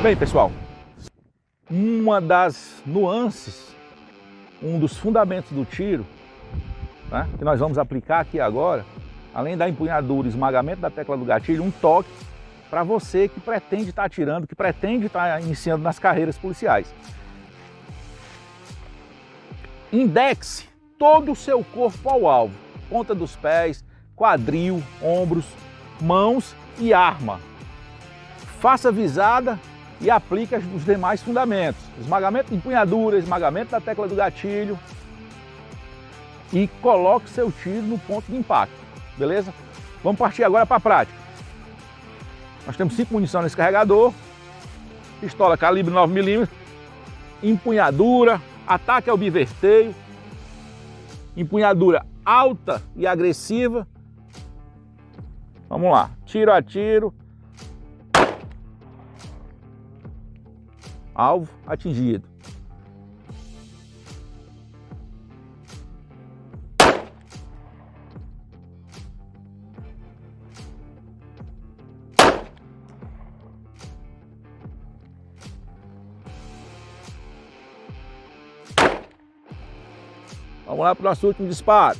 Bem, pessoal, uma das nuances, um dos fundamentos do tiro, né, que nós vamos aplicar aqui agora, além da empunhadura e esmagamento da tecla do gatilho, um toque para você que pretende estar atirando, que pretende estar iniciando nas carreiras policiais. Indexe todo o seu corpo ao alvo, ponta dos pés, quadril, ombros, mãos e arma. Faça visada e aplique os demais fundamentos. Esmagamento de empunhadura, esmagamento da tecla do gatilho e coloque seu tiro no ponto de impacto, beleza? Vamos partir agora para a prática. Nós temos 5 munições nesse carregador, pistola calibre 9mm, empunhadura, ataque ao biverteio, empunhadura alta e agressiva. Vamos lá, tiro a tiro. Alvo atingido. Vamos lá para o nosso último disparo.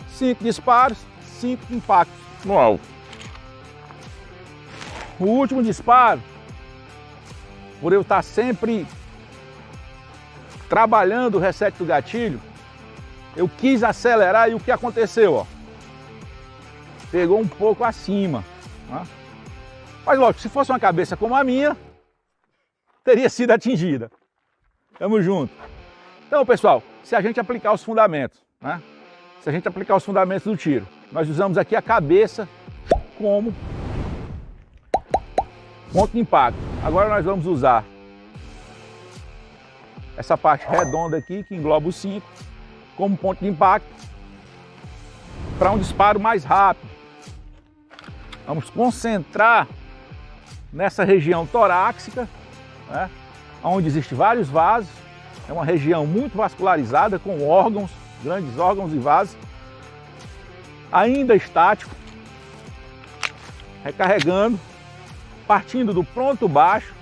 Cinco disparos, 5 impactos no alvo. O último disparo, por eu estar sempre trabalhando o reset do gatilho, eu quis acelerar e o que aconteceu? Ó, pegou um pouco acima. Né? Mas lógico, se fosse uma cabeça como a minha, teria sido atingida. Tamo junto. Então, pessoal, se a gente aplicar os fundamentos, né? Se a gente aplicar os fundamentos do tiro, nós usamos aqui a cabeça como ponto de impacto. Agora nós vamos usar essa parte redonda aqui, que engloba os 5, como ponto de impacto para um disparo mais rápido. Vamos concentrar nessa região torácica, né, onde existem vários vasos. É uma região muito vascularizada, com órgãos, grandes órgãos e vasos. Ainda estático, recarregando. Partindo do pronto baixo,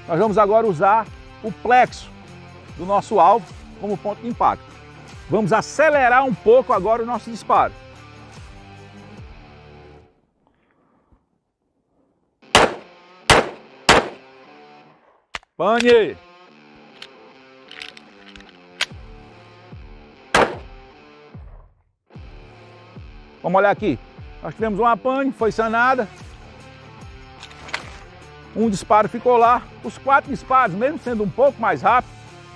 nós vamos agora usar o plexo do nosso alvo como ponto de impacto. Vamos acelerar um pouco agora o nosso disparo. Pane! Vamos olhar aqui. Nós tivemos uma pane, foi sanada. Um disparo ficou lá, os 4 disparos, mesmo sendo um pouco mais rápido,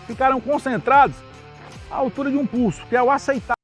ficaram concentrados à altura de um pulso, que é o aceitável.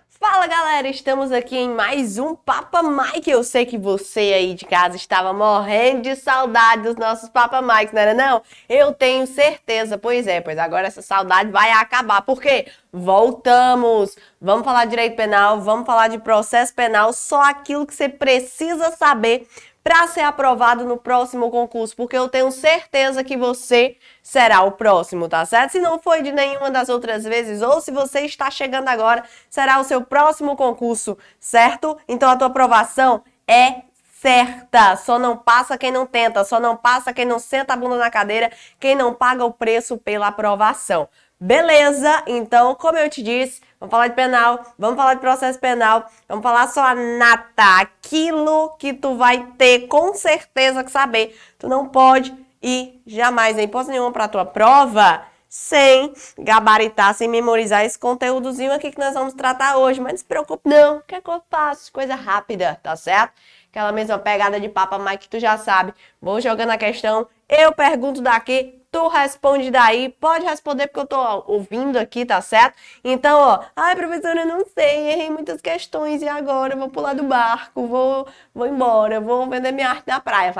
Fala galera, estamos aqui em mais um Papa Mike. Eu sei que você aí de casa estava morrendo de saudade dos nossos Papa Mikes, não era não? Eu tenho certeza, pois agora essa saudade vai acabar, porque voltamos, vamos falar de direito penal, vamos falar de processo penal, só aquilo que você precisa saber para ser aprovado no próximo concurso, porque eu tenho certeza que você será o próximo, tá certo? Se não foi de nenhuma das outras vezes, ou se você está chegando agora, será o seu próximo concurso, certo? Então a tua aprovação é certa, só não passa quem não tenta, só não passa quem não senta a bunda na cadeira, quem não paga o preço pela aprovação. Beleza? Então, como eu te disse, vamos falar de penal, vamos falar de processo penal, vamos falar só a nata, aquilo que tu vai ter com certeza que saber. Tu não pode ir jamais, em hipótese nenhuma, para a tua prova sem gabaritar, sem memorizar esse conteúdozinho aqui que nós vamos tratar hoje. Mas não se preocupe não, que é que eu faço, coisa rápida, tá certo? Aquela mesma pegada de Papa Mike que tu já sabe. Vou jogando a questão, eu pergunto daqui, tu responde daí, pode responder porque eu tô ouvindo aqui, tá certo? Então, ó, ai professora, eu não sei, errei muitas questões e agora eu vou pular do barco, vou embora, vou vender minha arte na praia.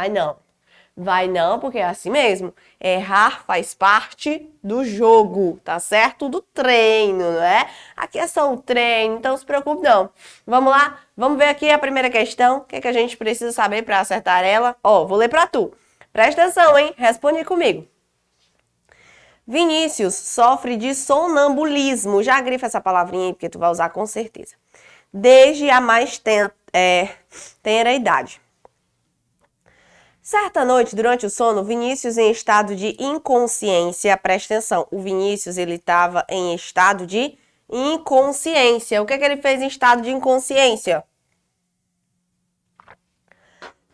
Vai não, porque é assim mesmo. Errar faz parte do jogo, tá certo? Do treino, não é? Aqui é só um treino, então não se preocupe não. Vamos lá? Vamos ver aqui a primeira questão. O que é que a gente precisa saber para acertar ela? Ó, vou ler para tu. Presta atenção, hein? Responde comigo. Vinícius sofre de sonambulismo. Já grifa essa palavrinha aí, porque tu vai usar com certeza. desde a mais tenra idade. Certa noite, durante o sono, Vinícius, em estado de inconsciência, presta atenção, o Vinícius ele estava em estado de inconsciência. O que ele fez em estado de inconsciência?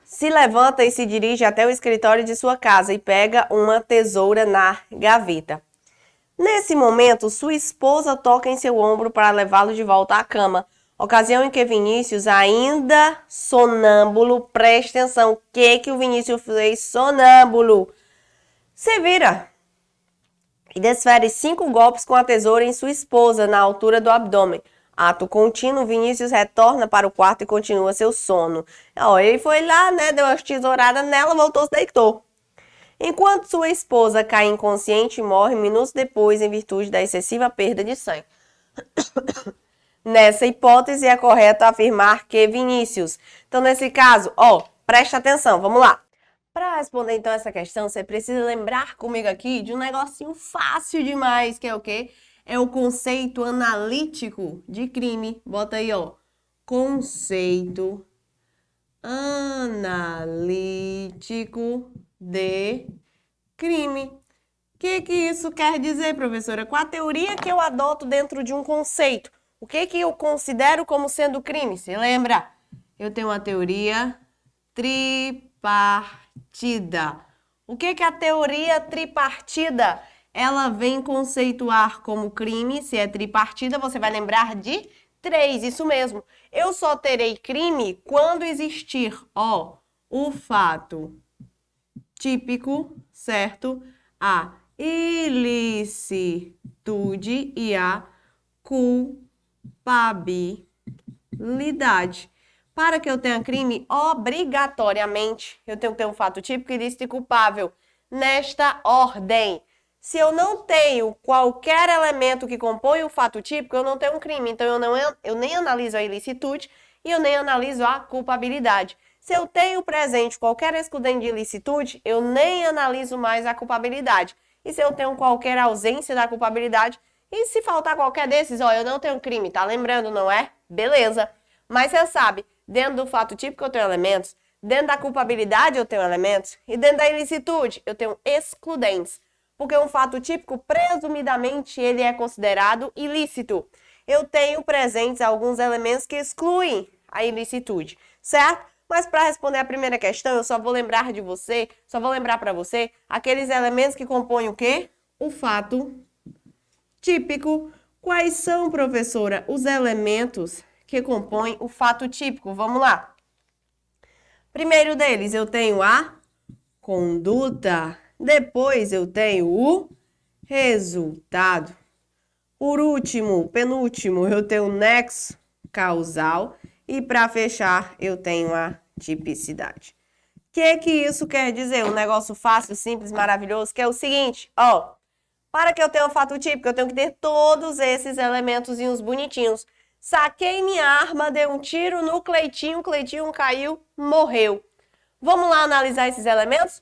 Se levanta e se dirige até o escritório de sua casa e pega uma tesoura na gaveta. Nesse momento, sua esposa toca em seu ombro para levá-lo de volta à cama. Ocasião em que Vinícius, ainda sonâmbulo, presta atenção, o que o Vinícius fez sonâmbulo? Se vira e desfere 5 golpes com a tesoura em sua esposa, na altura do abdômen. Ato contínuo, Vinícius retorna para o quarto e continua seu sono. Ele foi lá, né, deu umas tesouradas nela, voltou, se deitou. Enquanto sua esposa cai inconsciente e morre minutos depois em virtude da excessiva perda de sangue. Nessa hipótese, é correto afirmar que Vinícius. Então, nesse caso, presta atenção, vamos lá. Para responder, então, essa questão, você precisa lembrar comigo aqui de um negocinho fácil demais, que é o quê? É o conceito analítico de crime. Bota aí, conceito analítico de crime. O que isso quer dizer, professora? Qual a teoria que eu adoto dentro de um conceito? O que eu considero como sendo crime? Você lembra? Eu tenho uma teoria tripartida. O que a teoria tripartida? Ela vem conceituar como crime. Se é tripartida, você vai lembrar de 3, isso mesmo. Eu só terei crime quando existir, o fato típico, certo? A ilicitude e a culpabilidade. Para que eu tenha crime, obrigatoriamente, eu tenho que ter um fato típico, ilícito e culpável. Nesta ordem. Se eu não tenho qualquer elemento que compõe o fato típico, eu não tenho um crime. Então, eu nem analiso a ilicitude e eu nem analiso a culpabilidade. Se eu tenho presente qualquer excludente de ilicitude, eu nem analiso mais a culpabilidade. E se eu tenho qualquer ausência da culpabilidade, e se faltar qualquer desses, eu não tenho crime, tá lembrando, não é? Beleza. Mas você sabe, dentro do fato típico eu tenho elementos, dentro da culpabilidade eu tenho elementos, e dentro da ilicitude eu tenho excludentes. Porque um fato típico, presumidamente, ele é considerado ilícito. Eu tenho presentes alguns elementos que excluem a ilicitude, certo? Mas para responder a primeira questão, eu só vou lembrar para você aqueles elementos que compõem o quê? O fato típico. Quais são, professora, os elementos que compõem o fato típico? Vamos lá. Primeiro deles, eu tenho a conduta. Depois, eu tenho o resultado. Por último, penúltimo, eu tenho o nexo causal. E para fechar, eu tenho a tipicidade. O que isso quer dizer? Um negócio fácil, simples, maravilhoso, que é o seguinte, para que eu tenha um fato típico, eu tenho que ter todos esses elementozinhos bonitinhos. Saquei minha arma, dei um tiro no Cleitinho, o Cleitinho caiu, morreu. Vamos lá analisar esses elementos?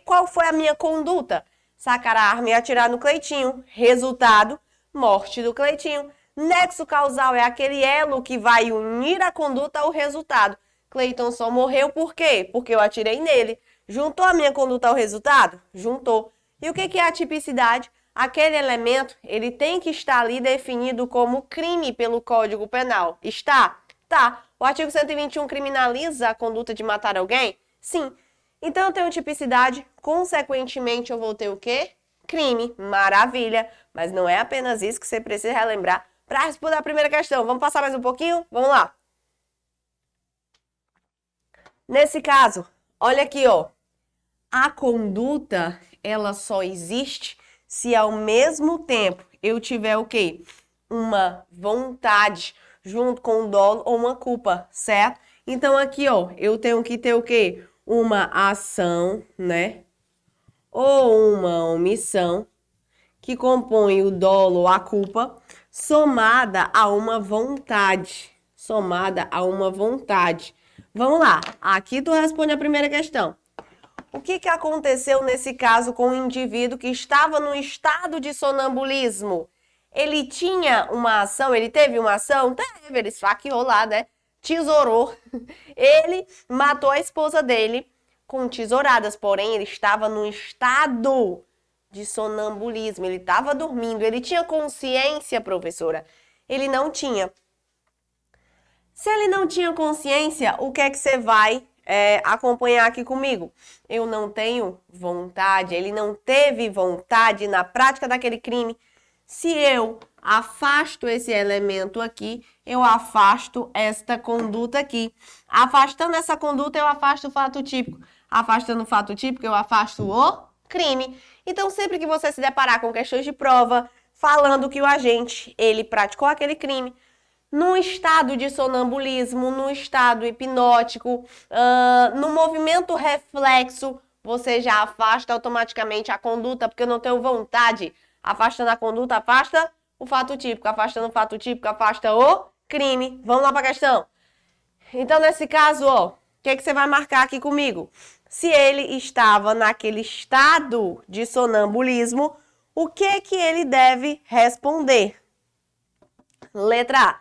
Qual foi a minha conduta? Sacar a arma e atirar no Cleitinho. Resultado, morte do Cleitinho. Nexo causal é aquele elo que vai unir a conduta ao resultado. Cleiton só morreu por quê? Porque eu atirei nele. Juntou a minha conduta ao resultado? Juntou. E o que é a tipicidade? Aquele elemento, ele tem que estar ali definido como crime pelo Código Penal. Está? Tá. O artigo 121 criminaliza a conduta de matar alguém? Sim. Então, eu tenho tipicidade, consequentemente, eu vou ter o quê? Crime. Maravilha. Mas não é apenas isso que você precisa relembrar para responder a primeira questão. Vamos passar mais um pouquinho? Vamos lá. Nesse caso, olha aqui, a conduta, ela só existe se ao mesmo tempo eu tiver o quê? Uma vontade junto com um dolo ou uma culpa, certo? Então, aqui, eu tenho que ter o quê? Uma ação, né? Ou uma omissão que compõe o dolo ou a culpa somada a uma vontade. Somada a uma vontade. Vamos lá. Aqui tu responde a primeira questão. O que aconteceu nesse caso com o indivíduo que estava no estado de sonambulismo? Ele tinha uma ação, ele teve uma ação? Teve, ele esfaqueou lá, né? Tesourou. Ele matou a esposa dele com tesouradas, porém ele estava num estado de sonambulismo, ele estava dormindo, ele tinha consciência, professora? Ele não tinha. Se ele não tinha consciência, o que é que você vai acompanhar aqui comigo? Eu não tenho vontade, ele não teve vontade na prática daquele crime. Se eu afasto esse elemento aqui, eu afasto esta conduta aqui. Afastando essa conduta, eu afasto o fato típico. Afastando o fato típico, eu afasto o crime. Então, sempre que você se deparar com questões de prova, falando que o agente, ele praticou aquele crime, num estado de sonambulismo, num estado hipnótico, no movimento reflexo, você já afasta automaticamente a conduta, porque eu não tenho vontade. Afastando a conduta, afasta o fato típico. Afastando o fato típico, afasta o crime. Vamos lá para a questão. Então, nesse caso, ó, o que você vai marcar aqui comigo? Se ele estava naquele estado de sonambulismo, o que ele deve responder? Letra A.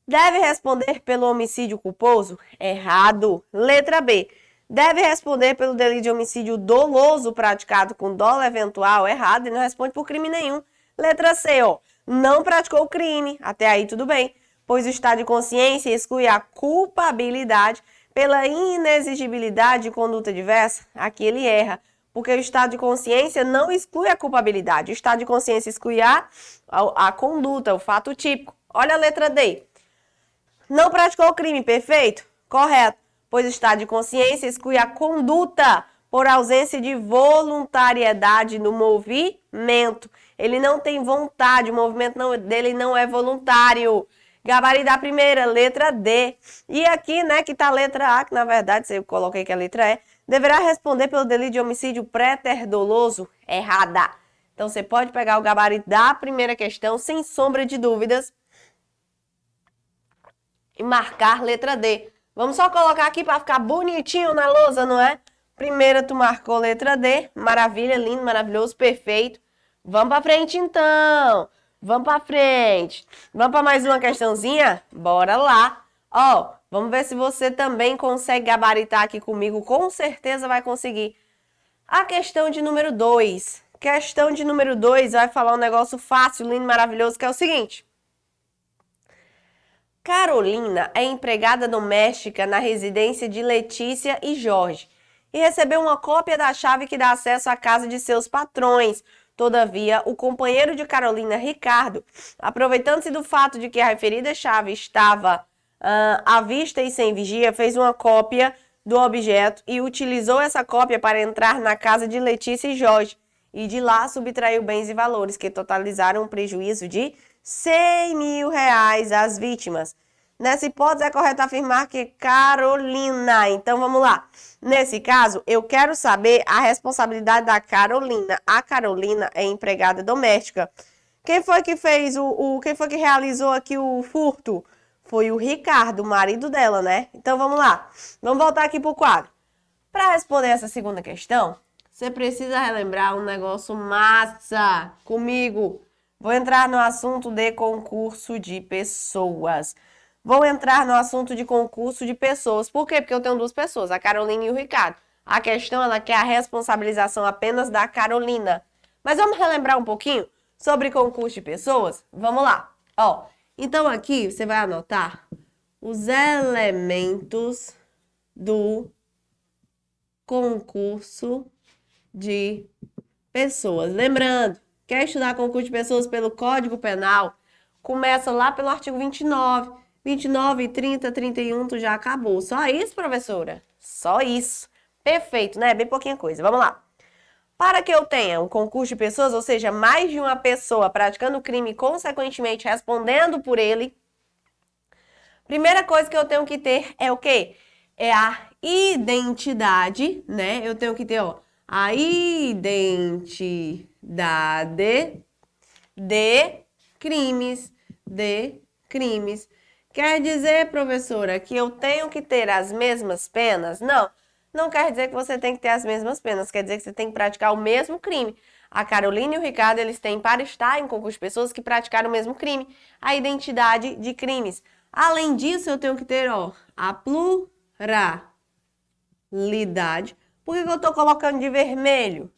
Deve responder pelo homicídio culposo? Errado. Letra B. Deve responder pelo delito de homicídio doloso praticado com dolo eventual? Errado. E não responde por crime nenhum. Letra C, ó. Não praticou o crime. Até aí tudo bem. Pois o estado de consciência exclui a culpabilidade pela inexigibilidade de conduta diversa. Aqui ele erra. Porque o estado de consciência não exclui a culpabilidade. O estado de consciência exclui a conduta, o fato típico. Olha a letra D. Não praticou o crime, perfeito? Correto, pois o estado de consciência exclui a conduta por ausência de voluntariedade no movimento. Ele não tem vontade, o movimento dele não é voluntário. Gabarito da primeira, letra D. E aqui, né, que tá a letra A, que na verdade, eu coloquei que a letra E, deverá responder pelo delito de homicídio pré-doloso? Errada. Então, você pode pegar o gabarito da primeira questão, sem sombra de dúvidas, e marcar letra D. Vamos só colocar aqui para ficar bonitinho na lousa, não é? Primeira tu marcou letra D, maravilha, lindo, maravilhoso, perfeito. Vamos para frente então. Vamos para frente. Vamos para mais uma questãozinha? Bora lá. Ó, vamos ver se você também consegue gabaritar aqui comigo. Com certeza vai conseguir. A questão de número 2. Questão de número 2 vai falar um negócio fácil, lindo, maravilhoso, que é o seguinte. Carolina é empregada doméstica na residência de Letícia e Jorge e recebeu uma cópia da chave que dá acesso à casa de seus patrões. Todavia, o companheiro de Carolina, Ricardo, aproveitando-se do fato de que a referida chave estava à vista e sem vigia, fez uma cópia do objeto e utilizou essa cópia para entrar na casa de Letícia e Jorge e de lá subtraiu bens e valores que totalizaram um prejuízo de R$100.000 às vítimas. Nessa hipótese, é correto afirmar que Carolina. Então, vamos lá. Nesse caso, eu quero saber a responsabilidade da Carolina. A Carolina é empregada doméstica. Quem foi que fez quem foi que realizou aqui o furto? Foi o Ricardo, o marido dela, né? Então, vamos lá. Vamos voltar aqui pro quadro. Para responder essa segunda questão, você precisa relembrar um negócio massa comigo. Vou entrar no assunto de concurso de pessoas. Vou entrar no assunto de concurso de pessoas. Por quê? Porque eu tenho duas pessoas, a Carolina e o Ricardo. A questão ela quer a responsabilização apenas da Carolina. Mas vamos relembrar um pouquinho sobre concurso de pessoas? Vamos lá. Ó, então aqui você vai anotar os elementos do concurso de pessoas. Lembrando, quer estudar concurso de pessoas pelo Código Penal? Começa lá pelo artigo 29. 29, 30, 31, tu já acabou. Só isso, professora? Só isso. Perfeito, né? Bem pouquinha coisa. Vamos lá. Para que eu tenha um concurso de pessoas, ou seja, mais de uma pessoa praticando o crime e, consequentemente, respondendo por ele, primeira coisa que eu tenho que ter é o quê? É a identidade, né? Eu tenho que ter, ó, a identidade de crimes. Quer dizer, professora, que eu tenho que ter as mesmas penas? Não. não quer dizer que você tem que ter as mesmas penas, quer dizer que você tem que praticar o mesmo crime. A Carolina e o Ricardo, eles têm para estar em concurso de pessoas que praticaram o mesmo crime, a identidade de crimes. Além disso, eu tenho que ter, a pluralidade. Por que eu estou colocando de vermelho?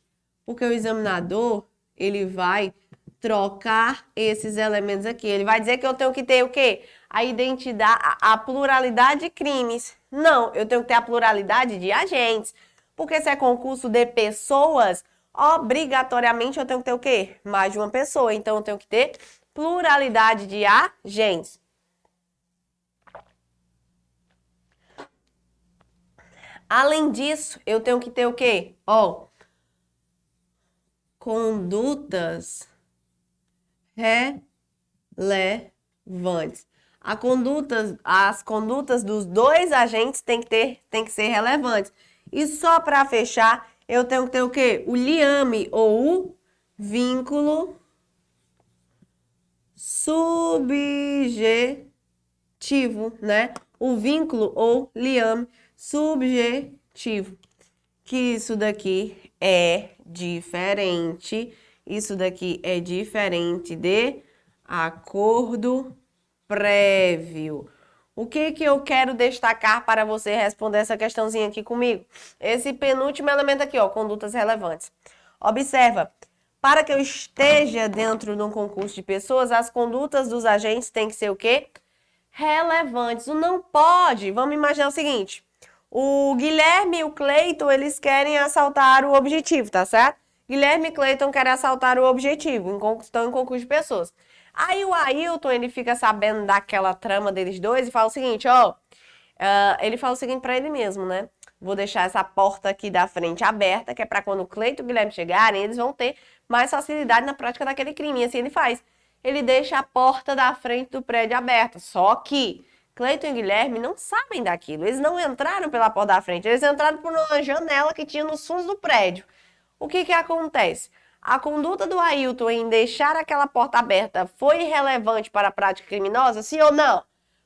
Porque o examinador, ele vai trocar esses elementos aqui. Ele vai dizer que eu tenho que ter o quê? A identidade, a pluralidade de crimes. Não, eu tenho que ter a pluralidade de agentes. Porque se é concurso de pessoas, obrigatoriamente eu tenho que ter o quê? Mais de uma pessoa. Então, eu tenho que ter pluralidade de agentes. Além disso, eu tenho que ter o quê? Condutas relevantes. As condutas dos dois agentes tem que ser relevantes. E só para fechar, eu tenho que ter o quê? O liame ou o vínculo subjetivo, né? O vínculo ou liame subjetivo. Que isso daqui é diferente. Isso daqui é diferente de acordo prévio. O que eu quero destacar para você responder essa questãozinha aqui comigo? Esse penúltimo elemento aqui, condutas relevantes. Observa, para que eu esteja dentro de um concurso de pessoas, as condutas dos agentes têm que ser o quê? Relevantes. O não pode. Vamos imaginar o seguinte. O Guilherme e o Cleiton, eles querem assaltar o objetivo, tá certo? Guilherme e Cleiton querem assaltar o objetivo, estão em concurso de pessoas. Aí o Ailton, ele fica sabendo daquela trama deles dois e fala o seguinte, ele fala o seguinte pra ele mesmo, né? Vou deixar essa porta aqui da frente aberta, que é pra quando o Cleiton e o Guilherme chegarem, eles vão ter mais facilidade na prática daquele crime. E assim ele faz. Ele deixa a porta da frente do prédio aberta. Só que Cleiton e Guilherme não sabem daquilo. Eles não entraram pela porta da frente, eles entraram por uma janela que tinha nos fundos do prédio. O que acontece? A conduta do Ailton em deixar aquela porta aberta foi relevante para a prática criminosa, sim ou não?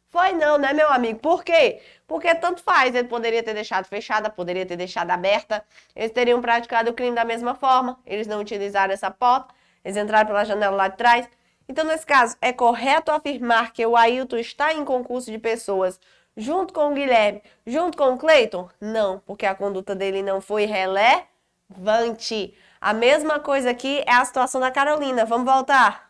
Foi não, né, meu amigo? Por quê? Porque tanto faz, ele poderia ter deixado fechada, poderia ter deixado aberta, eles teriam praticado o crime da mesma forma, eles não utilizaram essa porta, eles entraram pela janela lá de trás. Então, nesse caso, é correto afirmar que o Ailton está em concurso de pessoas junto com o Guilherme, junto com o Cleiton? Não, porque a conduta dele não foi relevante. A mesma coisa aqui é a situação da Carolina. Vamos voltar.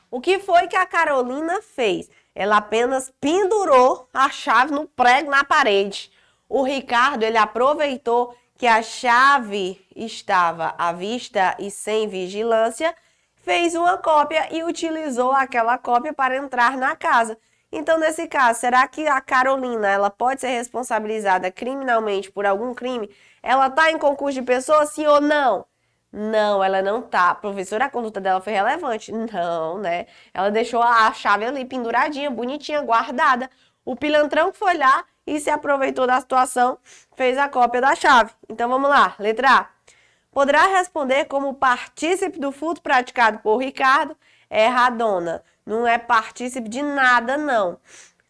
O que foi que a Carolina fez? Ela apenas pendurou a chave no prego na parede. O Ricardo, ele aproveitou que a chave estava à vista e sem vigilância, fez uma cópia e utilizou aquela cópia para entrar na casa. Então, nesse caso, será que a Carolina ela pode ser responsabilizada criminalmente por algum crime? Ela está em concurso de pessoas, sim ou não? Não, ela não tá. Professora, a conduta dela foi relevante? Não, né? Ela deixou a chave ali penduradinha, bonitinha, guardada. O pilantrão foi lá e se aproveitou da situação, fez a cópia da chave. Então, vamos lá. Letra A. Poderá responder como partícipe do furto praticado por Ricardo? Erradona. Não é partícipe de nada, não.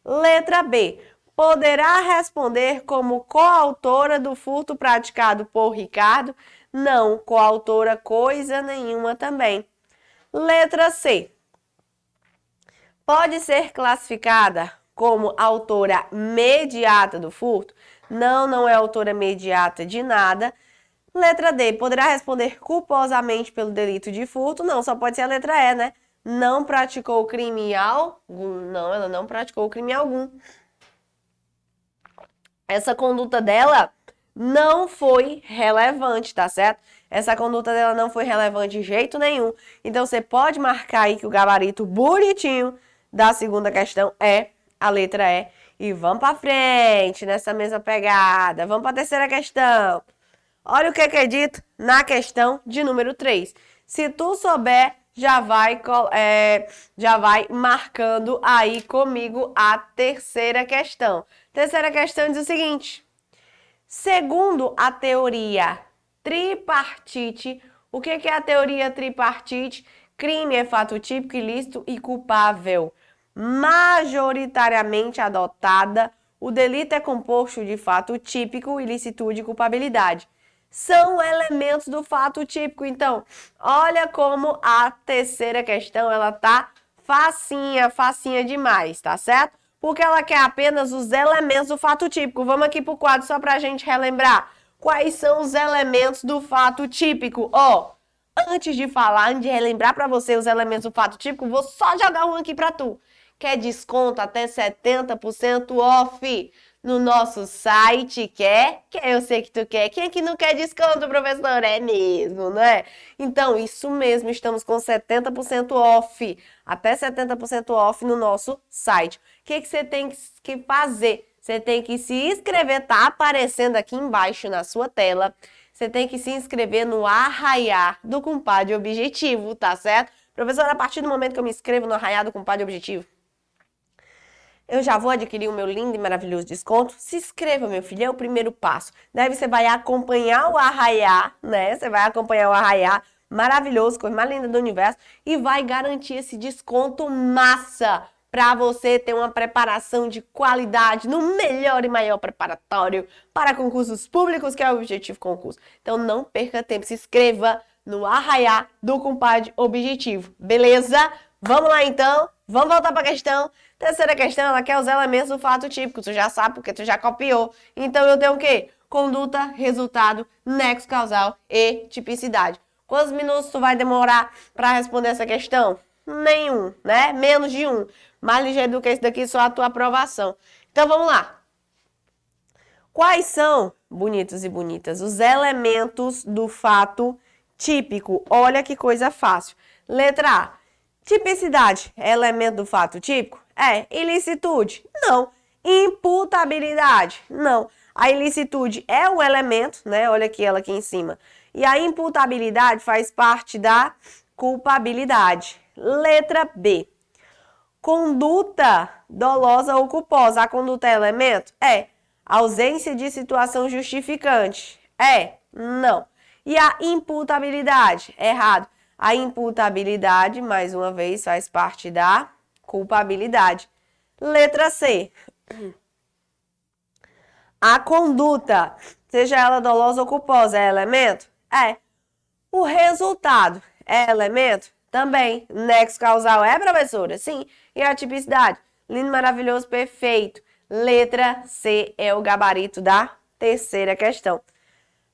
Letra B. Poderá responder como coautora do furto praticado por Ricardo? Não, coautora coisa nenhuma também. Letra C. Pode ser classificada como autora imediata do furto? Não, não é autora imediata de nada. Letra D. Poderá responder culposamente pelo delito de furto? Não, só pode ser a letra E, né? Não praticou crime algum. Não, ela não praticou crime algum. Essa conduta dela não foi relevante, tá certo? Essa conduta dela não foi relevante de jeito nenhum. Então, você pode marcar aí que o gabarito bonitinho da segunda questão é a letra E. E vamos pra frente nessa mesma pegada. Vamos pra terceira questão. Olha o que é dito na questão de número 3. Se tu souber, já vai marcando aí comigo a terceira questão. Terceira questão diz o seguinte. Segundo a teoria tripartite, o que é a teoria tripartite? Crime é fato típico, ilícito e culpável. Majoritariamente adotada O delito é composto de fato típico, ilicitude e culpabilidade. São elementos do fato típico. Então, olha como a terceira questão, ela tá facinha demais, tá certo? Porque ela quer apenas os elementos do fato típico. Vamos aqui pro quadro só pra gente relembrar. Quais são os elementos do fato típico? Ó, antes de relembrar pra você os elementos do fato típico, vou só jogar um aqui pra tu. Quer desconto até 70% off no nosso site? Quer? Eu sei que tu quer. Quem é que não quer desconto, professor? É mesmo, não é? Então, isso mesmo, estamos com 70% off. Até 70% off no nosso site. O que você tem que fazer? Você tem que se inscrever, tá aparecendo aqui embaixo na sua tela. Você tem que se inscrever no Arraiá do Compadre Objetivo, tá certo? Professor, a partir do momento que eu me inscrevo no Arraiá do Compadre Objetivo, eu já vou adquirir o meu lindo e maravilhoso desconto. Se inscreva, meu filho, é o primeiro passo. Daí você vai acompanhar o Arraiá, né? Você vai acompanhar o Arraiá, maravilhoso, coisa mais linda do universo, e vai garantir esse desconto massa para você ter uma preparação de qualidade no melhor e maior preparatório para concursos públicos, que é o Objetivo Concurso. Então não perca tempo, se inscreva no Arraiá do Compadre Objetivo, beleza? Vamos lá então, vamos voltar para a questão. Terceira questão, ela quer os elementos do fato típico, tu já sabe porque tu já copiou. Então eu tenho o quê? Conduta, resultado, nexo causal e tipicidade. Quantos minutos tu vai demorar para responder essa questão? Nenhum, né? Menos de um. Mais ligeiro do que isso daqui, só a tua aprovação. Então vamos lá. Quais são, bonitos e bonitas, os elementos do fato típico? Olha que coisa fácil. Letra A. Tipicidade é elemento do fato típico? É. Ilicitude? Não. Imputabilidade? Não. A ilicitude é um elemento, né? Olha aqui ela aqui em cima. E a imputabilidade faz parte da culpabilidade. Letra B. Conduta dolosa ou culposa. A conduta é elemento? É. Ausência de situação justificante? É. Não. E a imputabilidade? Errado. A imputabilidade, mais uma vez, faz parte da culpabilidade. Letra C. A conduta, seja ela dolosa ou culposa, é elemento? É. O resultado é elemento? Também. Nexo causal é, professora? Sim. E a tipicidade? Lindo, maravilhoso, perfeito. Letra C é o gabarito da terceira questão.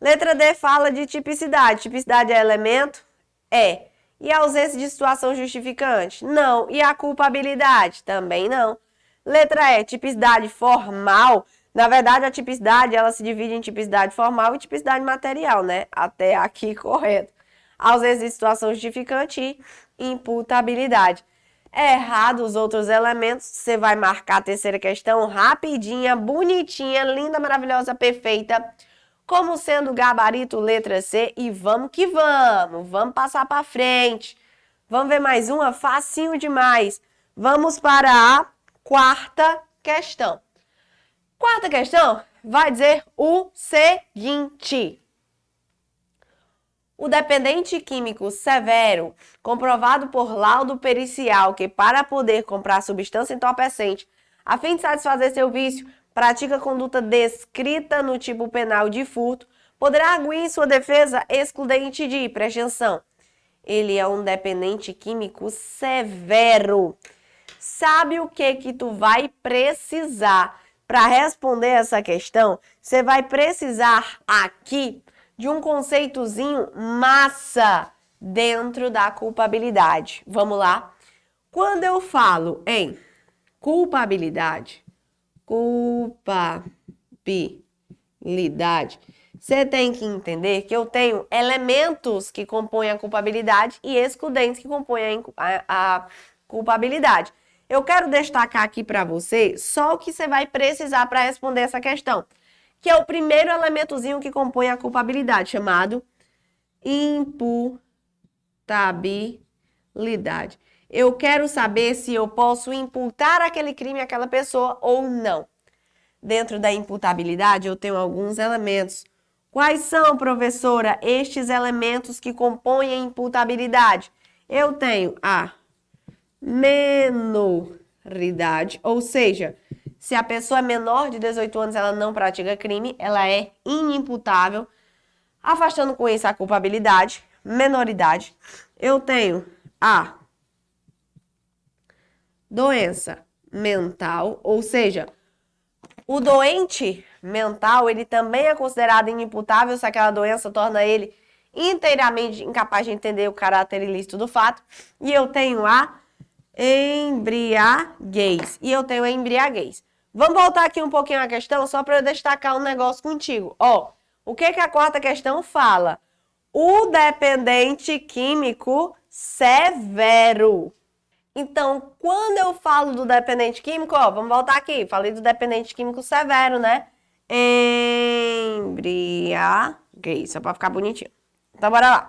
Letra D fala de tipicidade. Tipicidade é elemento? É. E a ausência de situação justificante? Não. E a culpabilidade? Também não. Letra E, tipicidade formal. Na verdade, a tipicidade, ela se divide em tipicidade formal e tipicidade material, né? Até aqui, correto. Ausência de situação justificante e imputabilidade. Errado os outros elementos, você vai marcar a terceira questão rapidinha, bonitinha, linda, maravilhosa, perfeita, como sendo gabarito letra C, e vamos que vamos passar para frente. Vamos ver mais uma, facinho demais. Vamos para a quarta questão. Quarta questão vai dizer o seguinte: o dependente químico severo, comprovado por laudo pericial que, para poder comprar substância entorpecente, a fim de satisfazer seu vício, pratica conduta descrita no tipo penal de furto, poderá arguir em sua defesa excludente de, preste atenção, ele é um dependente químico severo. Sabe o que tu vai precisar para responder essa questão? Você vai precisar aqui de um conceitozinho massa dentro da culpabilidade. Vamos lá? Quando eu falo em culpabilidade, você tem que entender que eu tenho elementos que compõem a culpabilidade e excludentes que compõem a culpabilidade. Eu quero destacar aqui para você só o que você vai precisar para responder essa questão, que é o primeiro elementozinho que compõe a culpabilidade, chamado imputabilidade. Eu quero saber se eu posso imputar aquele crime àquela pessoa ou não. Dentro da imputabilidade, eu tenho alguns elementos. Quais são, professora, estes elementos que compõem a imputabilidade? Eu tenho a menoridade, ou seja, Se a pessoa é menor de 18 anos, ela não pratica crime, ela é inimputável, afastando com isso a culpabilidade, menoridade. Eu tenho a doença mental, ou seja, o doente mental, ele também é considerado inimputável se aquela doença torna ele inteiramente incapaz de entender o caráter ilícito do fato. E eu tenho a embriaguez. Vamos voltar aqui um pouquinho à questão, só para eu destacar um negócio contigo. Ó, o que a quarta questão fala? O dependente químico severo. Então, quando eu falo do dependente químico, ó, vamos voltar aqui. Falei do dependente químico severo, né? Embriaguez, só para ficar bonitinho. Então, bora lá.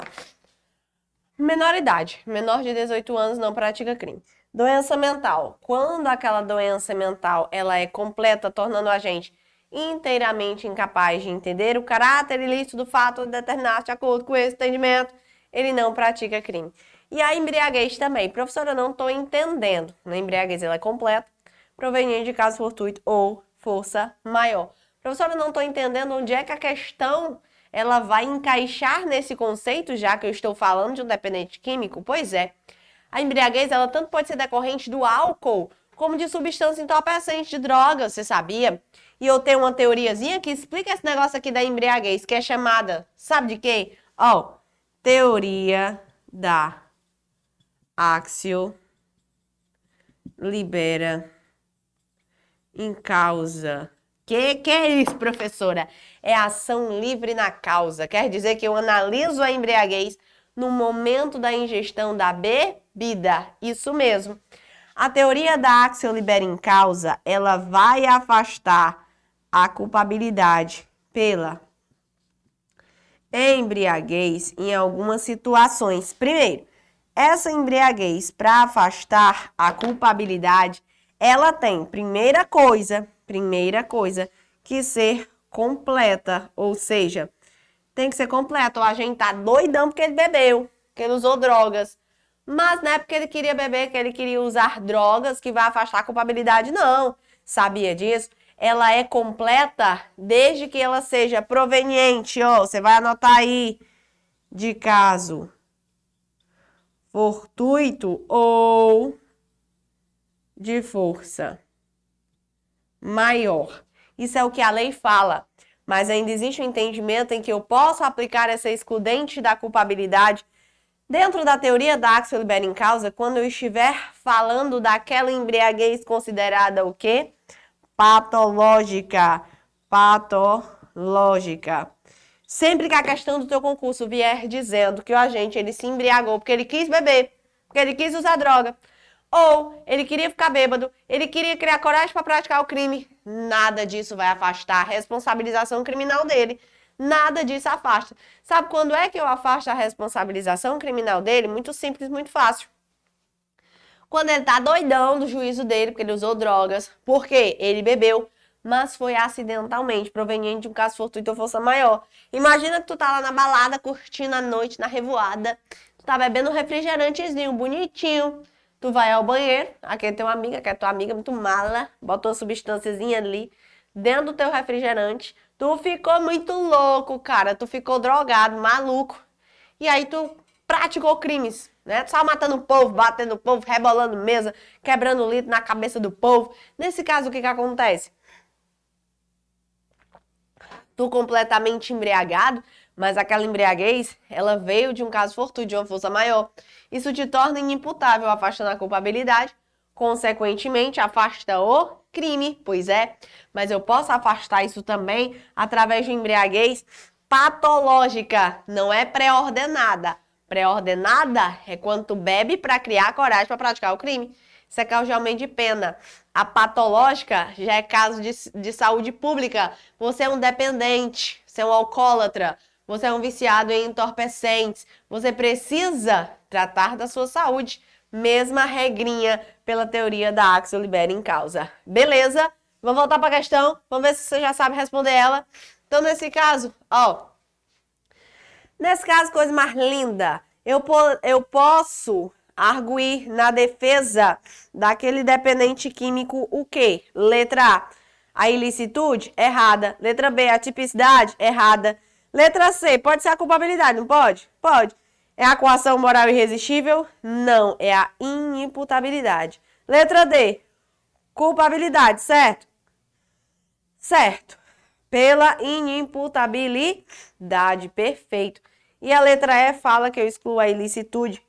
Menoridade. Menor de 18 anos não pratica crime. Doença mental. Quando aquela doença mental ela é completa, tornando a gente inteiramente incapaz de entender o caráter ilícito do fato de determinar de acordo com esse entendimento, ele não pratica crime. E a embriaguez também. Professora, eu não estou entendendo. A embriaguez ela é completa, proveniente de caso fortuito ou força maior. Professora, eu não estou entendendo onde é que a questão ela vai encaixar nesse conceito, já que eu estou falando de um dependente químico? Pois é. A embriaguez ela tanto pode ser decorrente do álcool, como de substância entorpecente, de drogas, você sabia? E eu tenho uma teoriazinha que explica esse negócio aqui da embriaguez, que é chamada, sabe de quê? Ó, teoria da Axel libera em causa. Que é isso, professora? É ação livre na causa. Quer dizer que eu analiso a embriaguez no momento da ingestão da bebida. Isso mesmo. A teoria da Axel libera em causa, ela vai afastar a culpabilidade pela embriaguez em algumas situações. Primeiro, essa embriaguez, para afastar a culpabilidade, ela tem, primeira coisa, que ser completa. Ou seja, tem que ser completa. Ou a gente tá doidão porque ele bebeu, porque ele usou drogas. Mas não é porque ele queria beber, que ele queria usar drogas, que vai afastar a culpabilidade, não. Sabia disso? Ela é completa desde que ela seja proveniente, ó, você vai anotar aí, de caso fortuito ou de força maior. Isso é o que a lei fala, mas ainda existe um entendimento em que eu posso aplicar essa excludente da culpabilidade dentro da teoria da Axel libera em causa quando eu estiver falando daquela embriaguez considerada o quê? Patológica. Sempre que a questão do teu concurso vier dizendo que o agente ele se embriagou porque ele quis beber, porque ele quis usar droga, ou ele queria ficar bêbado, ele queria criar coragem para praticar o crime, nada disso vai afastar a responsabilização criminal dele. Nada disso afasta. Sabe quando é que eu afasto a responsabilização criminal dele? Muito simples, muito fácil. Quando ele tá doidão do juízo dele, porque ele usou drogas, porque ele bebeu, mas foi acidentalmente, proveniente de um caso fortuito ou força maior. Imagina que tu tá lá na balada, curtindo a noite, na revoada, tu tá bebendo um refrigerantezinho bonitinho, tu vai ao banheiro, aquele teu amigo, que é tua amiga muito mala, botou uma substânciazinha ali dentro do teu refrigerante, tu ficou muito louco, cara, tu ficou drogado, maluco, e aí tu praticou crimes, né? Só matando o povo, batendo o povo, rebolando mesa, quebrando litro na cabeça do povo. Nesse caso, o que acontece? Tu completamente embriagado, mas aquela embriaguez, ela veio de um caso fortuito, de uma força maior. Isso te torna inimputável, afastando a culpabilidade. Consequentemente, afasta o crime, pois é. Mas eu posso afastar isso também através de embriaguez patológica, não é pré-ordenada. Pré-ordenada é quando tu bebe para criar coragem para praticar o crime. Isso é causa de aumento de pena. A patológica já é caso de saúde pública. Você é um dependente, você é um alcoólatra, você é um viciado em entorpecentes. Você precisa tratar da sua saúde. Mesma regrinha pela teoria da Axel libera em causa. Beleza? Vamos voltar para a questão. Vamos ver se você já sabe responder ela. Então, nesse caso, coisa mais linda. Eu posso arguir na defesa daquele dependente químico o quê? Letra A, a ilicitude? Errada. Letra B, a tipicidade? Errada. Letra C, pode ser a culpabilidade, não pode? Pode. É a coação moral irresistível? Não, é a inimputabilidade. Letra D, culpabilidade, certo? Certo. Pela inimputabilidade, perfeito. E a letra E fala que eu excluo a ilicitude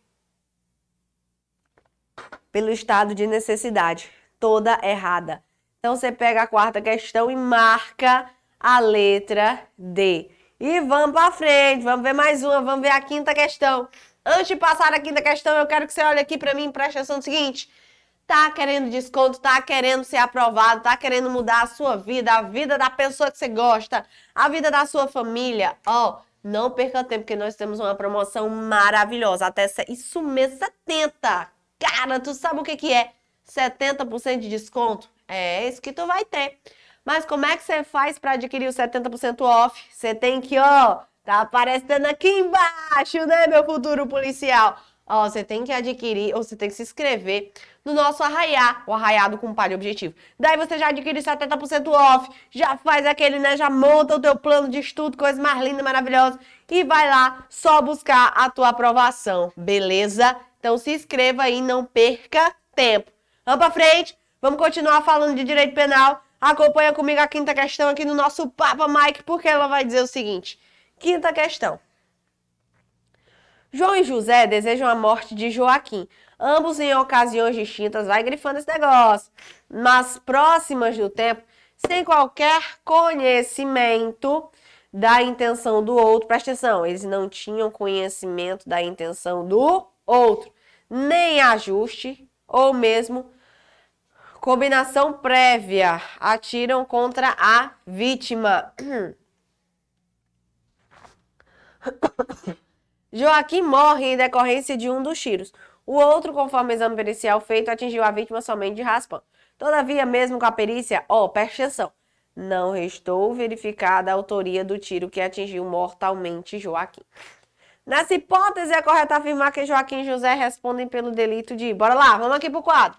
pelo estado de necessidade. Toda errada. Então, você pega a quarta questão e marca a letra D. E vamos para frente, vamos ver mais uma, vamos ver a quinta questão. Antes de passar a quinta questão, eu quero que você olhe aqui para mim e preste atenção no seguinte. Tá querendo desconto, tá querendo ser aprovado, tá querendo mudar a sua vida, a vida da pessoa que você gosta, a vida da sua família. Ó, não perca tempo, porque nós temos uma promoção maravilhosa. Isso mesmo, 70. Cara, tu sabe o que é 70% de desconto? É isso que tu vai ter. Mas como é que você faz para adquirir o 70% off? Você tem que, ó, tá aparecendo aqui embaixo, né, meu futuro policial? Ó, você tem que adquirir, ou você tem que se inscrever no nosso Arraiá, o Arraiá do Compadre Objetivo. Daí você já adquire 70% off, já faz aquele, né, já monta o teu plano de estudo, coisa mais linda, maravilhosa, e vai lá só buscar a tua aprovação, beleza? Então se inscreva aí, não perca tempo. Vamos pra frente, vamos continuar falando de direito penal. Acompanha comigo a quinta questão aqui no nosso Papa Mike, porque ela vai dizer o seguinte. Quinta questão. João e José desejam a morte de Joaquim. Ambos em ocasiões distintas, vai grifando esse negócio, mas próximas do tempo, sem qualquer conhecimento da intenção do outro. Presta atenção, eles não tinham conhecimento da intenção do outro, nem ajuste ou mesmo combinação prévia, atiram contra a vítima. Joaquim morre em decorrência de um dos tiros. O outro, conforme o exame pericial feito, atingiu a vítima somente de raspão. Todavia, mesmo com a perícia, preste atenção, não restou verificada a autoria do tiro que atingiu mortalmente Joaquim. Nessa hipótese, é correto afirmar que Joaquim e José respondem pelo delito de... Bora lá, vamos aqui pro quadro.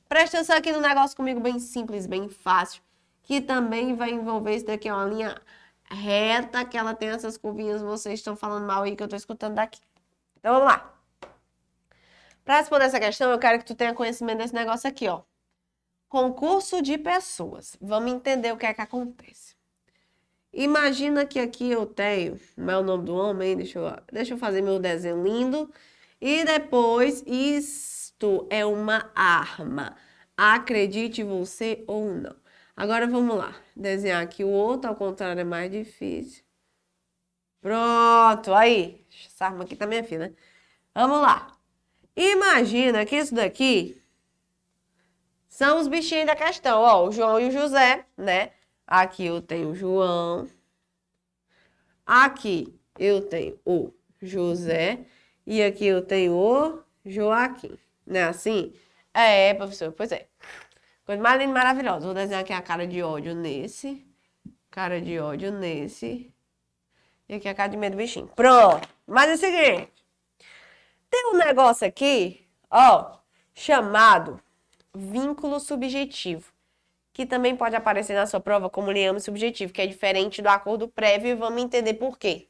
Presta atenção aqui no negócio comigo bem simples, bem fácil, que também vai envolver isso daqui, uma linha reta, que ela tem essas curvinhas, vocês estão falando mal aí que eu tô escutando daqui. Então, vamos lá. Para responder essa questão, eu quero que tu tenha conhecimento desse negócio aqui, ó. Concurso de pessoas. Vamos entender o que é que acontece. Imagina que aqui eu tenho, não é o nome do homem, deixa eu fazer meu desenho lindo. E depois, isto é uma arma. Acredite você ou não. Agora vamos lá. Desenhar aqui o outro, ao contrário é mais difícil. Pronto, aí. Essa arma aqui tá minha filha, né? Vamos lá. Imagina que isso daqui são os bichinhos da questão. Ó, o João e o José, né? Aqui eu tenho o João. Aqui eu tenho o José. E aqui eu tenho o Joaquim. Não é assim? É, professor, pois é. Coisa mais linda e maravilhosa. Vou desenhar aqui a cara de ódio nesse. Cara de ódio nesse. E aqui a cara de medo do bichinho. Pronto. Mas é o seguinte. Tem um negócio aqui, chamado vínculo subjetivo, que também pode aparecer na sua prova como liame subjetivo, que é diferente do acordo prévio, e vamos entender por quê.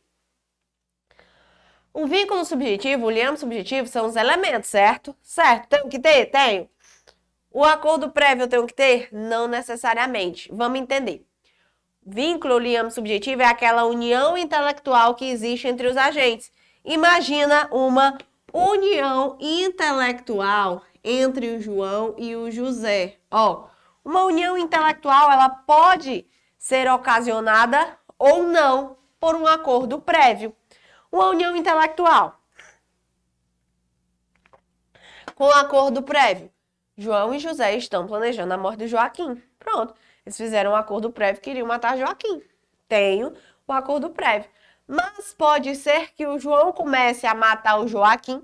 O vínculo subjetivo, o liame subjetivo são os elementos, certo? Certo, tenho que ter? Tenho. O acordo prévio eu tenho que ter? Não necessariamente. Vamos entender. Vínculo, liame subjetivo é aquela união intelectual que existe entre os agentes. Imagina uma união intelectual entre o João e o José. Uma união intelectual, ela pode ser ocasionada ou não por um acordo prévio. Uma união intelectual com acordo prévio. João e José estão planejando a morte de Joaquim. Pronto. Eles fizeram um acordo prévio que iriam matar Joaquim. Tenho o acordo prévio. Mas pode ser que o João comece a matar o Joaquim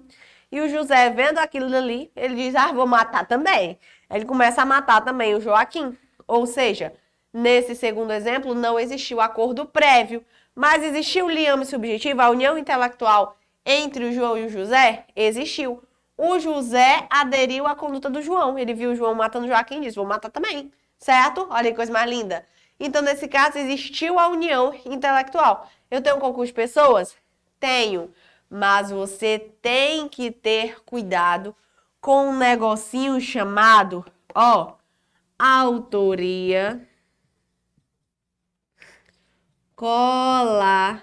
e o José, vendo aquilo ali, ele diz, vou matar também. Ele começa a matar também o Joaquim. Ou seja, nesse segundo exemplo, não existiu acordo prévio, mas existiu o liame subjetivo, a união intelectual entre o João e o José? Existiu. O José aderiu à conduta do João. Ele viu o João matando Joaquim e disse, vou matar também. Certo? Olha que coisa mais linda. Então, nesse caso, existiu a união intelectual. Eu tenho um concurso de pessoas? Tenho. Mas você tem que ter cuidado com um negocinho chamado, autoria colateral.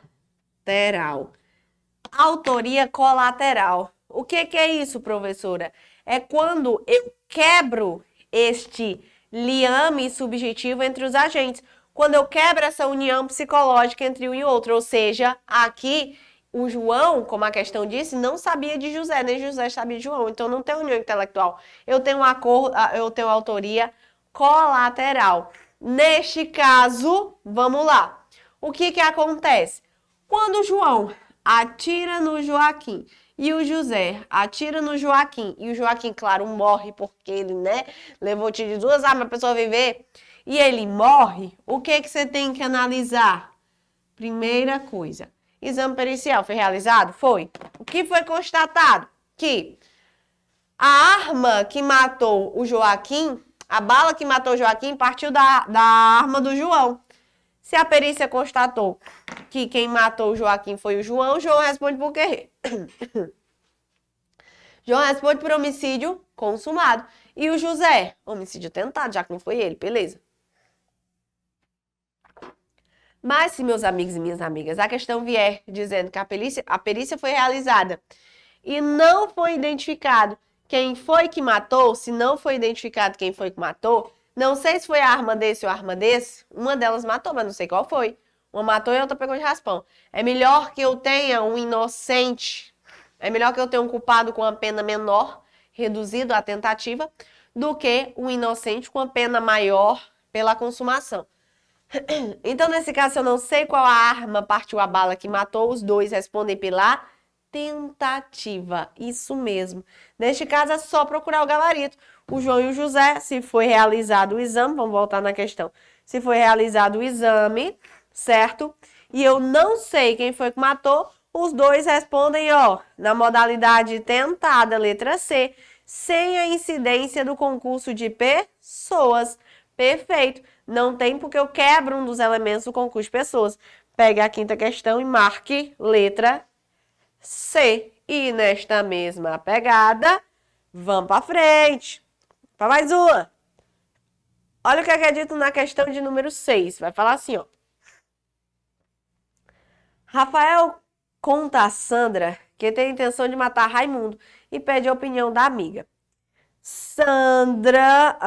Autoria colateral. O que é isso, professora? É quando eu quebro este liame subjetivo entre os agentes. Quando eu quebro essa união psicológica entre um e outro. Ou seja, aqui o João, como a questão disse, não sabia de José, nem José sabia de João. Então não tem união intelectual. Eu tenho autoria colateral. Neste caso, vamos lá. O que acontece? Quando o João atira no Joaquim e o José atira no Joaquim e o Joaquim, claro, morre porque ele, levou tiro de 2 armas para a pessoa viver e ele morre, o que você tem que analisar? Primeira coisa, exame pericial foi realizado? Foi. O que foi constatado? Que a arma que matou o Joaquim, a bala que matou o Joaquim partiu da arma do João. Se a perícia constatou que quem matou o Joaquim foi o João, João responde por quê? João responde por homicídio consumado. E o José? Homicídio tentado, já que não foi ele, beleza. Mas se meus amigos e minhas amigas, a questão vier dizendo que a perícia foi realizada e não foi identificado quem foi que matou, se não foi identificado quem foi que matou, não sei se foi a arma desse ou a arma desse, uma delas matou, mas não sei qual foi. Uma matou e a outra pegou de raspão. É melhor que eu tenha um inocente, é melhor que eu tenha um culpado com uma pena menor, reduzido à tentativa, do que um inocente com uma pena maior pela consumação. Então, nesse caso, se eu não sei qual a arma partiu a bala que matou, os dois respondem pela tentativa. Isso mesmo. Neste caso, é só procurar o gabarito. O João e o José, se foi realizado o exame, vamos voltar na questão. Se foi realizado o exame, certo? E eu não sei quem foi que matou, os dois respondem, na modalidade tentada, letra C, sem a incidência do concurso de pessoas. Perfeito. Não tem porque eu quebro um dos elementos do concurso de pessoas. Pegue a quinta questão e marque letra C. E nesta mesma pegada, vamos para frente. Para mais uma. Olha o que é dito na questão de número 6. Vai falar assim, Rafael conta a Sandra que tem a intenção de matar Raimundo e pede a opinião da amiga. Sandra,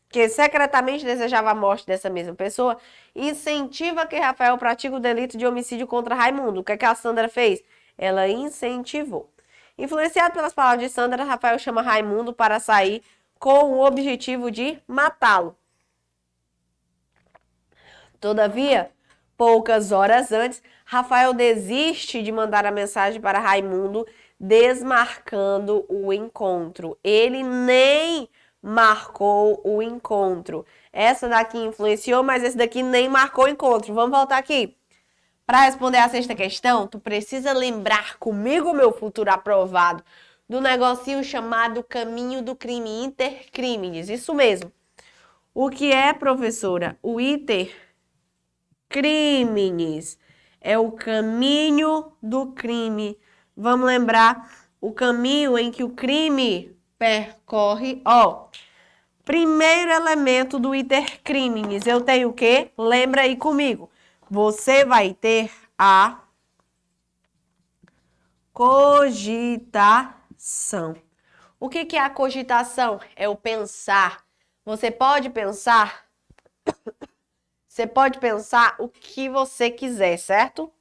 que secretamente desejava a morte dessa mesma pessoa, incentiva que Rafael pratique o delito de homicídio contra Raimundo. O que a Sandra fez? Ela incentivou. Influenciado pelas palavras de Sandra, Rafael chama Raimundo para sair com o objetivo de matá-lo. Todavia, poucas horas antes, Rafael desiste de mandar a mensagem para Raimundo, desmarcando o encontro. Ele nem marcou o encontro. Essa daqui influenciou, mas esse daqui nem marcou o encontro. Vamos voltar aqui. Para responder a sexta questão, tu precisa lembrar comigo, meu futuro aprovado, do negocinho chamado caminho do crime, intercrimes. Isso mesmo. O que é, professora? O intercrimes é o caminho do crime. Vamos lembrar o caminho em que o crime percorre, primeiro elemento do intercrimes, eu tenho o quê? Lembra aí comigo. Você vai ter a cogitação. O que é a cogitação? É o pensar. Você pode pensar o que você quiser, certo?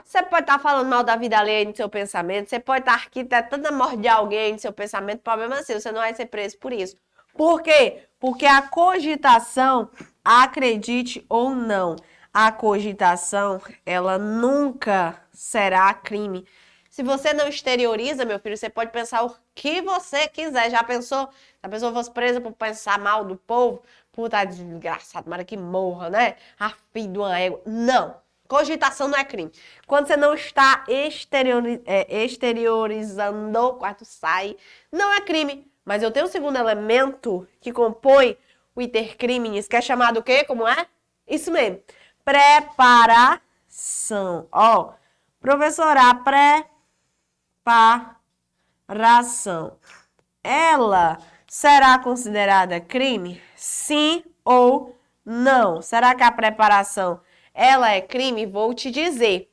Você pode estar falando mal da vida alheia no seu pensamento, você pode estar arquitetando a morte de alguém no seu pensamento, problema é seu, você não vai ser preso por isso. Por quê? Porque a cogitação, acredite ou não, a cogitação, ela nunca será crime. Se você não exterioriza, meu filho, você pode pensar o que você quiser. Já pensou? Se a pessoa fosse presa por pensar mal do povo, puta desgraçado, mara que morra, né? A filha de uma égua. Não. Cogitação não é crime. Quando você não está exteriorizando, o quarto sai, não é crime. Mas eu tenho um segundo elemento que compõe o iter criminis, que é chamado o quê? Como é? Isso mesmo. Preparação. Ó, professora, preparação. Ela será considerada crime? Sim ou não? Será que a preparação ela é crime? Vou te dizer.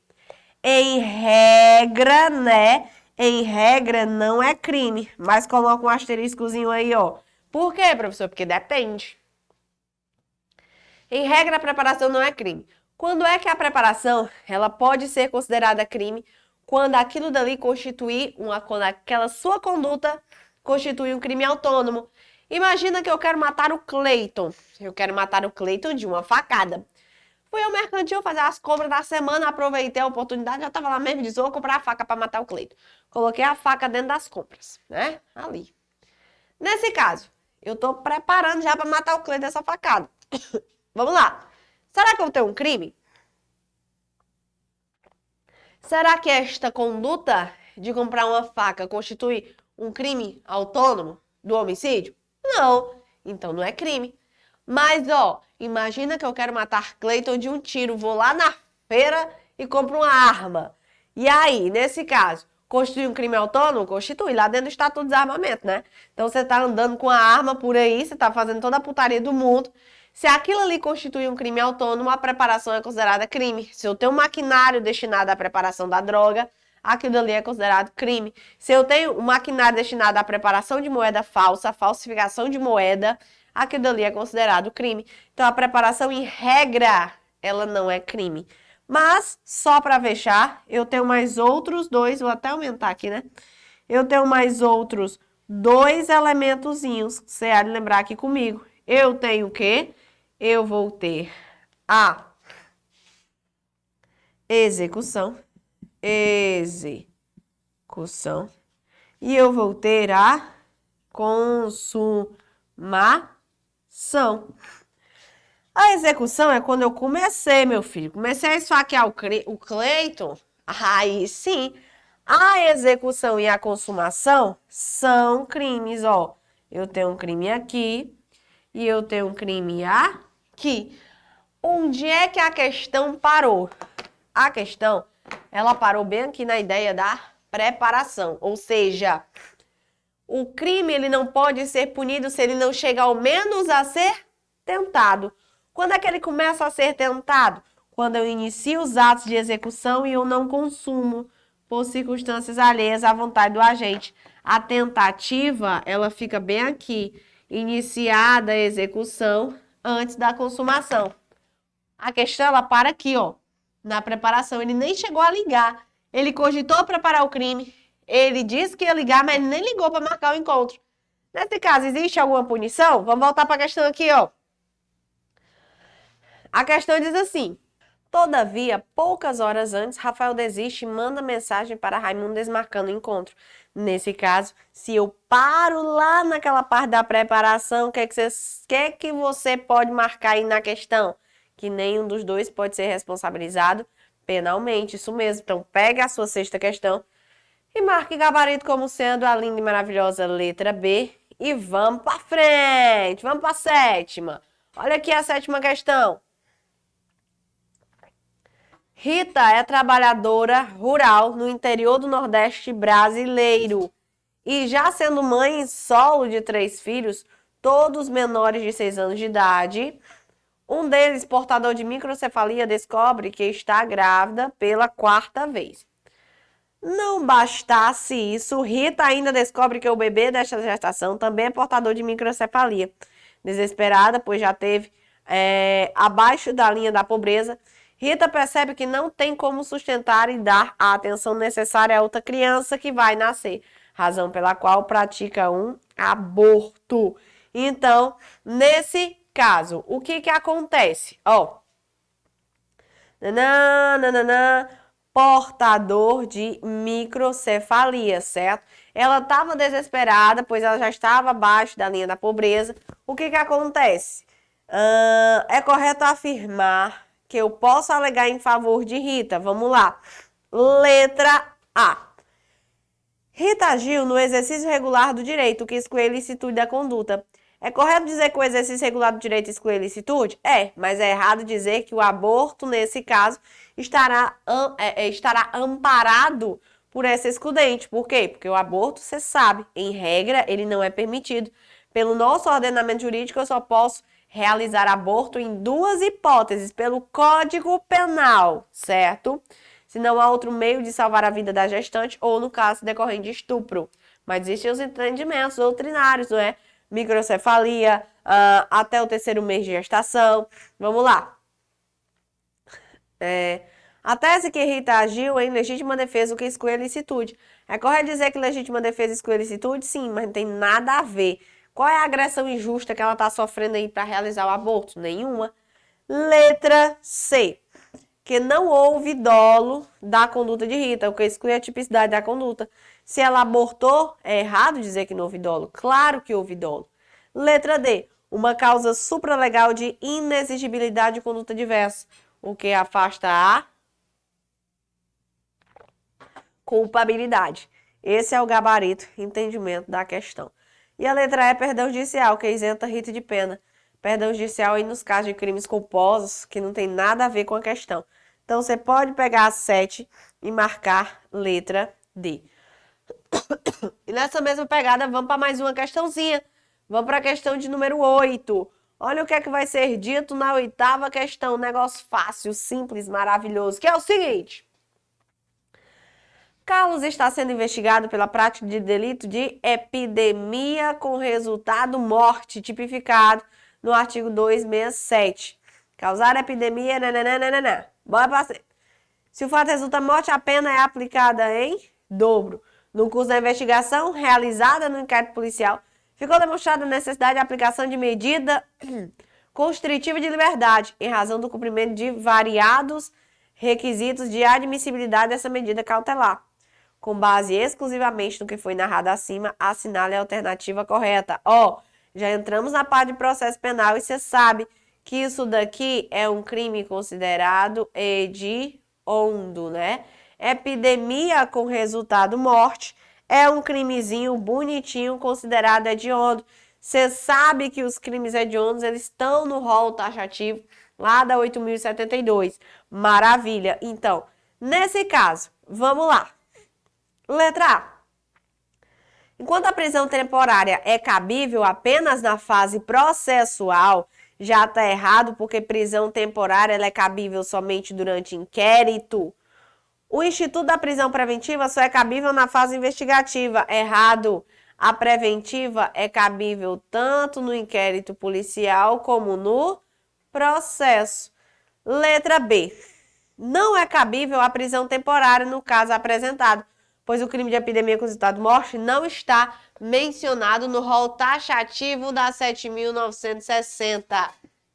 Em regra, né? Em regra não é crime. Mas coloca um asteriscozinho aí, ó. Por quê, professor? Porque depende. Em regra, a preparação não é crime. Quando é que a preparação ela pode ser considerada crime? Quando aquilo dali constituir quando aquela sua conduta constitui um crime autônomo. Imagina que eu quero matar o Cleiton. Eu quero matar o Cleiton de uma facada. Fui ao mercantil fazer as compras da semana, aproveitei a oportunidade, já estava lá mesmo, disse, vou comprar a faca para matar o Cleiton. Coloquei a faca dentro das compras, né? Ali. Nesse caso, eu estou preparando já para matar o Cleiton dessa facada. Vamos lá. Será que eu tenho um crime? Será que esta conduta de comprar uma faca constitui um crime autônomo do homicídio? Não. Então não é crime. Mas, ó, imagina que eu quero matar Cleiton de um tiro. Vou lá na feira e compro uma arma. E aí, nesse caso, constitui um crime autônomo? Constitui, lá dentro do Estatuto de Desarmamento, né? Então você tá andando com a arma por aí, você tá fazendo toda a putaria do mundo. Se aquilo ali constitui um crime autônomo, a preparação é considerada crime. Se eu tenho um maquinário destinado à preparação da droga, aquilo ali é considerado crime. Se eu tenho um maquinário destinado à preparação de moeda falsa, falsificação de moeda, aquilo ali é considerado crime. Então, a preparação, em regra, ela não é crime. Mas, só para fechar, eu tenho mais outros dois, vou até aumentar aqui, né? Eu tenho mais outros dois elementozinhos, que você há de lembrar aqui comigo. Eu tenho o quê? Eu vou ter a execução, e eu vou ter a consumação. A execução é quando eu comecei, meu filho. Comecei a esfaquear o Cleiton. Aí sim. A execução e a consumação são crimes, ó. Eu tenho um crime aqui e eu tenho um crime aqui. Onde é que a questão parou? A questão, ela parou bem aqui na ideia da preparação. Ou seja, o crime ele não pode ser punido se ele não chega ao menos a ser tentado. Quando é que ele começa a ser tentado? Quando eu inicio os atos de execução e eu não consumo por circunstâncias alheias à vontade do agente. A tentativa, ela fica bem aqui, iniciada a execução antes da consumação. A questão, ela para aqui, ó, na preparação. Ele nem chegou a ligar. Ele cogitou preparar o crime. Ele disse que ia ligar, mas nem ligou para marcar o encontro. Nesse caso, existe alguma punição? Vamos voltar para a questão aqui, ó. A questão diz assim: todavia, poucas horas antes, Rafael desiste e manda mensagem para Raimundo desmarcando o encontro. Nesse caso, se eu paro lá naquela parte da preparação, o que que você pode marcar aí na questão? Que nenhum dos dois pode ser responsabilizado penalmente, isso mesmo. Então, pegue a sua sexta questão e marque gabarito como sendo a linda e maravilhosa letra B. E vamos para frente, vamos para a sétima. Olha aqui a sétima questão. Rita é trabalhadora rural no interior do Nordeste brasileiro. E já sendo mãe solo de 3 filhos, todos menores de 6 anos de idade, um deles, portador de microcefalia, descobre que está grávida pela 4ª vez. Não bastasse isso, Rita ainda descobre que o bebê desta gestação também é portador de microcefalia. Desesperada, pois já teve abaixo da linha da pobreza, Rita percebe que não tem como sustentar e dar a atenção necessária a outra criança que vai nascer, razão pela qual pratica um aborto. Então, nesse caso, o que acontece? Ó, portador de microcefalia, certo? Ela estava desesperada, pois ela já estava abaixo da linha da pobreza. O que acontece? É correto afirmar que eu posso alegar em favor de Rita? Vamos lá. Letra A. Rita agiu no exercício regular do direito, que exclui a ilicitude da conduta. É correto dizer que o exercício regular do direito exclui a ilicitude? É, mas é errado dizer que o aborto, nesse caso, estará amparado por essa excludente. Por quê? Porque o aborto, você sabe, em regra, ele não é permitido. Pelo nosso ordenamento jurídico, eu só posso realizar aborto em duas hipóteses, pelo Código Penal, certo? Se não há outro meio de salvar a vida da gestante ou no caso decorrente de estupro. Mas existem os entendimentos doutrinários, não é? Microcefalia, até o 3º mês de gestação. Vamos lá. A tese que Rita agiu em legítima defesa, o que exclui a ilicitude. É correto dizer que legítima defesa exclui a ilicitude? Sim, mas não tem nada a ver. Qual é a agressão injusta que ela está sofrendo aí para realizar o aborto? Nenhuma. Letra C. Que não houve dolo da conduta de Rita, o que exclui a tipicidade da conduta. Se ela abortou, é errado dizer que não houve dolo. Claro que houve dolo. Letra D. Uma causa supralegal de inexigibilidade de conduta diversa, o que afasta a culpabilidade. Esse é o gabarito, entendimento da questão. E a letra E, perdão judicial, que isenta Rita de pena. Perdão judicial aí nos casos de crimes culposos, que não tem nada a ver com a questão. Então, você pode pegar a 7 e marcar letra D. E nessa mesma pegada, vamos para mais uma questãozinha. Vamos para a questão de número 8. Olha o que é que vai ser dito na 8ª questão. Um negócio fácil, simples, maravilhoso, que é o seguinte. Carlos está sendo investigado pela prática de delito de epidemia com resultado morte, tipificado no artigo 267. Causar epidemia, nananana. Bora pra cima. Se o fato resulta morte, a pena é aplicada em dobro. No curso da investigação realizada no inquérito policial, ficou demonstrada a necessidade de aplicação de medida constritiva de liberdade, em razão do cumprimento de variados requisitos de admissibilidade dessa medida cautelar. Com base exclusivamente no que foi narrado acima, assinale a alternativa correta. Já entramos na parte de processo penal e você sabe que isso daqui é um crime considerado hediondo, né? Epidemia com resultado morte é um crimezinho bonitinho considerado hediondo. Você sabe que os crimes hediondos, eles estão no rol taxativo lá da 8.072. Maravilha. Então, nesse caso, vamos lá. Letra A. Enquanto a prisão temporária é cabível apenas na fase processual, já está errado porque prisão temporária ela é cabível somente durante inquérito. O instituto da prisão preventiva só é cabível na fase investigativa. Errado. A preventiva é cabível tanto no inquérito policial como no processo. Letra B. Não é cabível a prisão temporária no caso apresentado, pois o crime de epidemia com resultado de morte não está mencionado no rol taxativo da 7.960.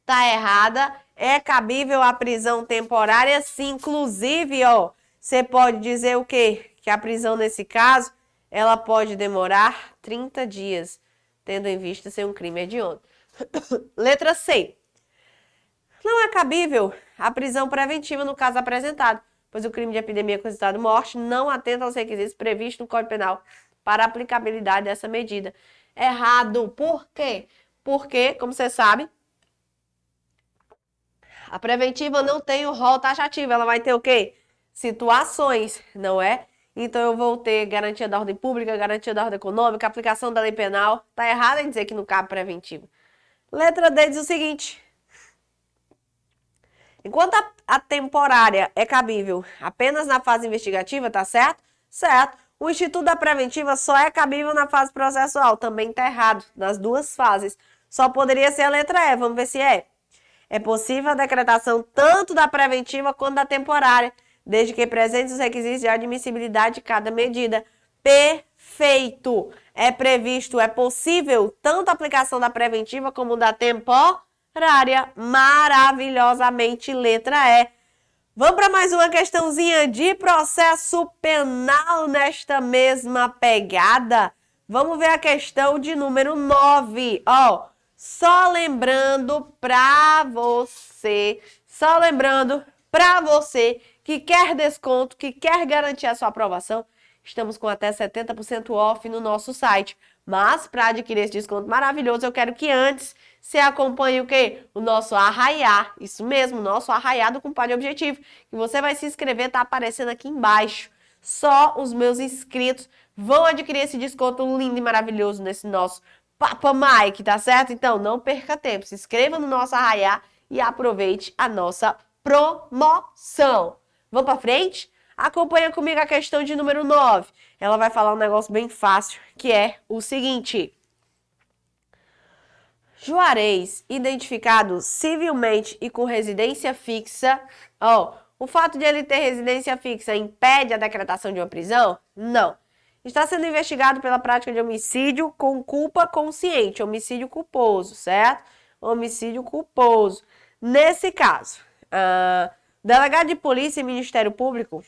Tá errada. É cabível a prisão temporária, sim. Inclusive, você pode dizer o quê? Que a prisão, nesse caso, ela pode demorar 30 dias, tendo em vista ser um crime hediondo. Letra C. Não é cabível a prisão preventiva no caso apresentado, pois o crime de epidemia com resultado de morte não atenta aos requisitos previstos no Código Penal para a aplicabilidade dessa medida. Errado. Por quê? Porque, como você sabe, a preventiva não tem o rol taxativo. Ela vai ter o quê? Situações, não é? Então eu vou ter garantia da ordem pública, garantia da ordem econômica, aplicação da lei penal. Tá errado em dizer que não cabe preventivo. Letra D diz o seguinte. Enquanto a temporária é cabível apenas na fase investigativa, tá certo? Certo. O instituto da preventiva só é cabível na fase processual. Também tá errado, nas duas fases. Só poderia ser a letra E, vamos ver se é. É possível a decretação tanto da preventiva quanto da temporária, desde que presentes os requisitos de admissibilidade de cada medida. Perfeito! É previsto, é possível tanto a aplicação da preventiva como da temporária. Maravilhosamente, letra E. Vamos para mais uma questãozinha de processo penal nesta mesma pegada. Vamos ver a questão de número 9. Só lembrando para você Só lembrando, para você que quer desconto, que quer garantir a sua aprovação, estamos com até 70% off no nosso site. Mas para adquirir esse desconto maravilhoso, eu quero que antes você acompanhe o quê? O nosso Arraiá. Isso mesmo, o nosso Arraiá do Compadre Objetivo. Que você vai se inscrever, tá aparecendo aqui embaixo. Só os meus inscritos vão adquirir esse desconto lindo e maravilhoso nesse nosso Papa Mike, tá certo? Então, não perca tempo. Se inscreva no nosso Arraiá e aproveite a nossa promoção. Vamos para frente? Acompanha comigo a questão de número 9. Ela vai falar um negócio bem fácil, que é o seguinte. Juarez, identificado civilmente e com residência fixa... o fato de ele ter residência fixa impede a decretação de uma prisão? Não. Está sendo investigado pela prática de homicídio com culpa consciente, homicídio culposo, certo? Homicídio culposo. Nesse caso, delegado de polícia e Ministério Público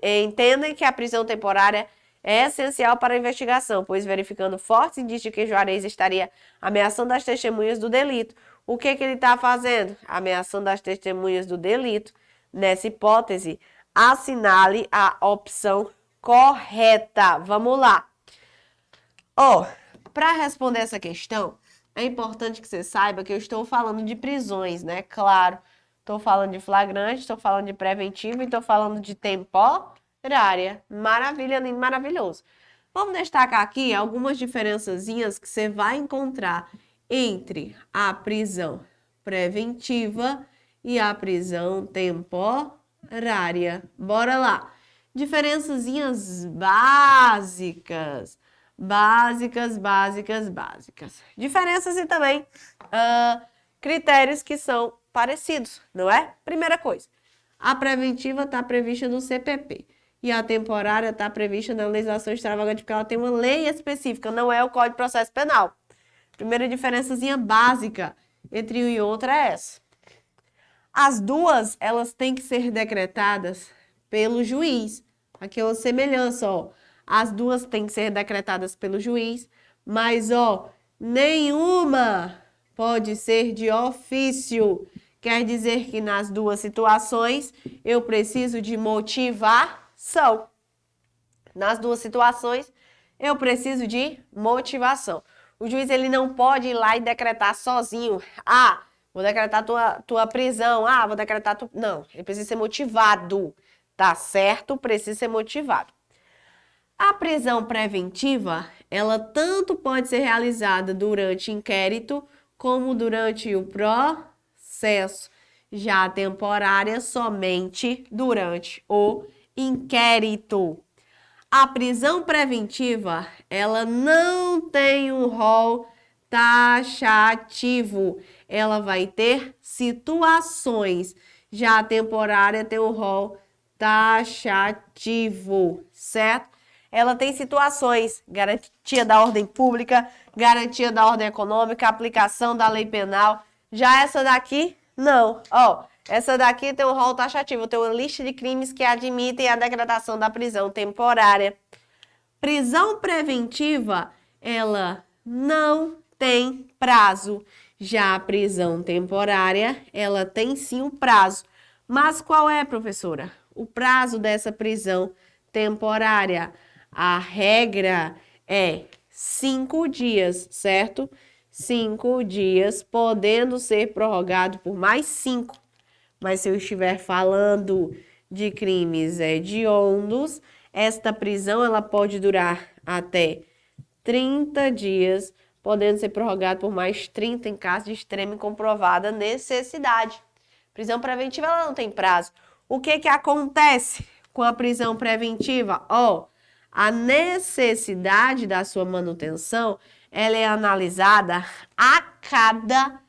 entendem que a prisão temporária é essencial para a investigação, pois verificando fortes indícios de que Juarez estaria ameaçando as testemunhas do delito. O que ele está fazendo? Ameaçando as testemunhas do delito. Nessa hipótese, assinale a opção correta. Vamos lá. Para responder essa questão, é importante que você saiba que eu estou falando de prisões, né? Claro. Estou falando de flagrante, estou falando de preventivo e estou falando de temporária. Maravilha, lindo, maravilhoso. Vamos destacar aqui algumas diferençazinhas que você vai encontrar entre a prisão preventiva e a prisão temporária. Bora lá. Diferençazinhas básicas. Básicas. Diferenças e também critérios que são parecidos, não é? Primeira coisa, a preventiva está prevista no CPP e a temporária está prevista na legislação extravagante porque ela tem uma lei específica, não é o Código de Processo Penal. Primeira diferençazinha básica entre um e outro é essa. As duas, elas têm que ser decretadas pelo juiz. Aquela semelhança, as duas têm que ser decretadas pelo juiz, mas, nenhuma pode ser de ofício. Quer dizer que nas duas situações eu preciso de motivação. Nas duas situações eu preciso de motivação. O juiz ele não pode ir lá e decretar sozinho. Vou decretar tua prisão. Vou decretar Não, ele precisa ser motivado. Tá certo? Precisa ser motivado. A prisão preventiva, ela tanto pode ser realizada durante inquérito como durante o processo. Já a temporária, somente durante o inquérito. A prisão preventiva, ela não tem um rol taxativo. Ela vai ter situações. Já a temporária tem um rol taxativo, certo? Ela tem situações, garantia da ordem pública, garantia da ordem econômica, aplicação da lei penal. Já essa daqui, não. Essa daqui tem um rol taxativo, tem uma lista de crimes que admitem a decretação da prisão temporária. Prisão preventiva, ela não tem prazo. Já a prisão temporária, ela tem sim um prazo. Mas qual é, professora? O prazo dessa prisão temporária? A regra é 5 dias, certo? 5 dias, podendo ser prorrogado por mais 5. Mas se eu estiver falando de crimes hediondos, esta prisão ela pode durar até 30 dias, podendo ser prorrogado por mais 30 em caso de extrema e comprovada necessidade. Prisão preventiva ela não tem prazo. O que acontece com a prisão preventiva? A necessidade da sua manutenção, ela é analisada a cada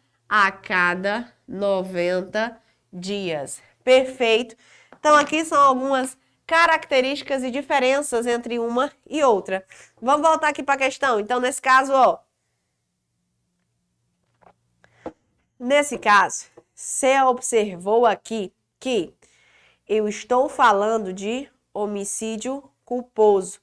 90 dias. Perfeito? Então, aqui são algumas características e diferenças entre uma e outra. Vamos voltar aqui para a questão. Então, nesse caso, você observou aqui que eu estou falando de homicídio culposo.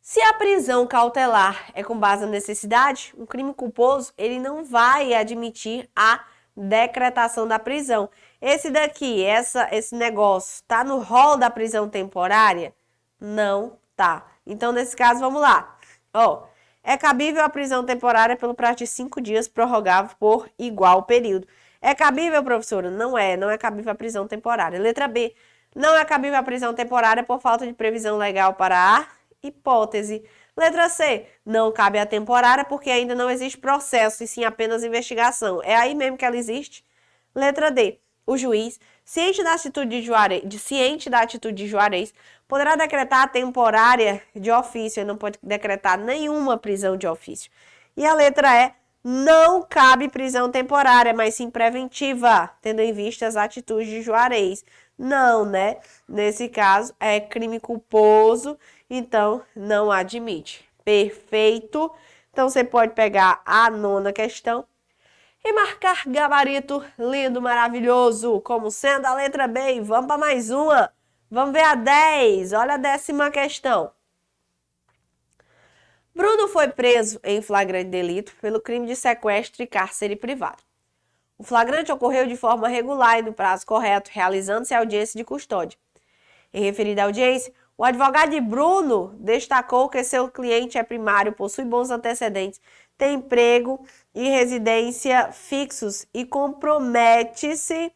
Se a prisão cautelar é com base na necessidade, um crime culposo, ele não vai admitir a decretação da prisão. Esse daqui, esse negócio, tá no rol da prisão temporária? Não tá. Então, nesse caso, vamos lá. Ó, é cabível a prisão temporária pelo prazo de 5 dias, prorrogável por igual período. É cabível, professora? Não é cabível a prisão temporária. Letra B, não é cabível a prisão temporária por falta de previsão legal para a hipótese. Letra C, não cabe a temporária porque ainda não existe processo, e sim apenas investigação. É aí mesmo que ela existe? Letra D, o juiz, ciente da atitude de Juarez, poderá decretar a temporária de ofício, ele não pode decretar nenhuma prisão de ofício. E a letra E, não cabe prisão temporária, mas sim preventiva, tendo em vista as atitudes de Juarez. Não, né? Nesse caso, é crime culposo, então não admite. Perfeito. Então, você pode pegar a 9ª questão e marcar gabarito lindo, maravilhoso, como sendo a letra B. E vamos para mais uma. Vamos ver a 10. Olha a 10ª questão. Bruno foi preso em flagrante delito pelo crime de sequestro e cárcere privado. O flagrante ocorreu de forma regular e no prazo correto, realizando-se a audiência de custódia. Em referida audiência, o advogado de Bruno destacou que seu cliente é primário, possui bons antecedentes, tem emprego e residência fixos e compromete-se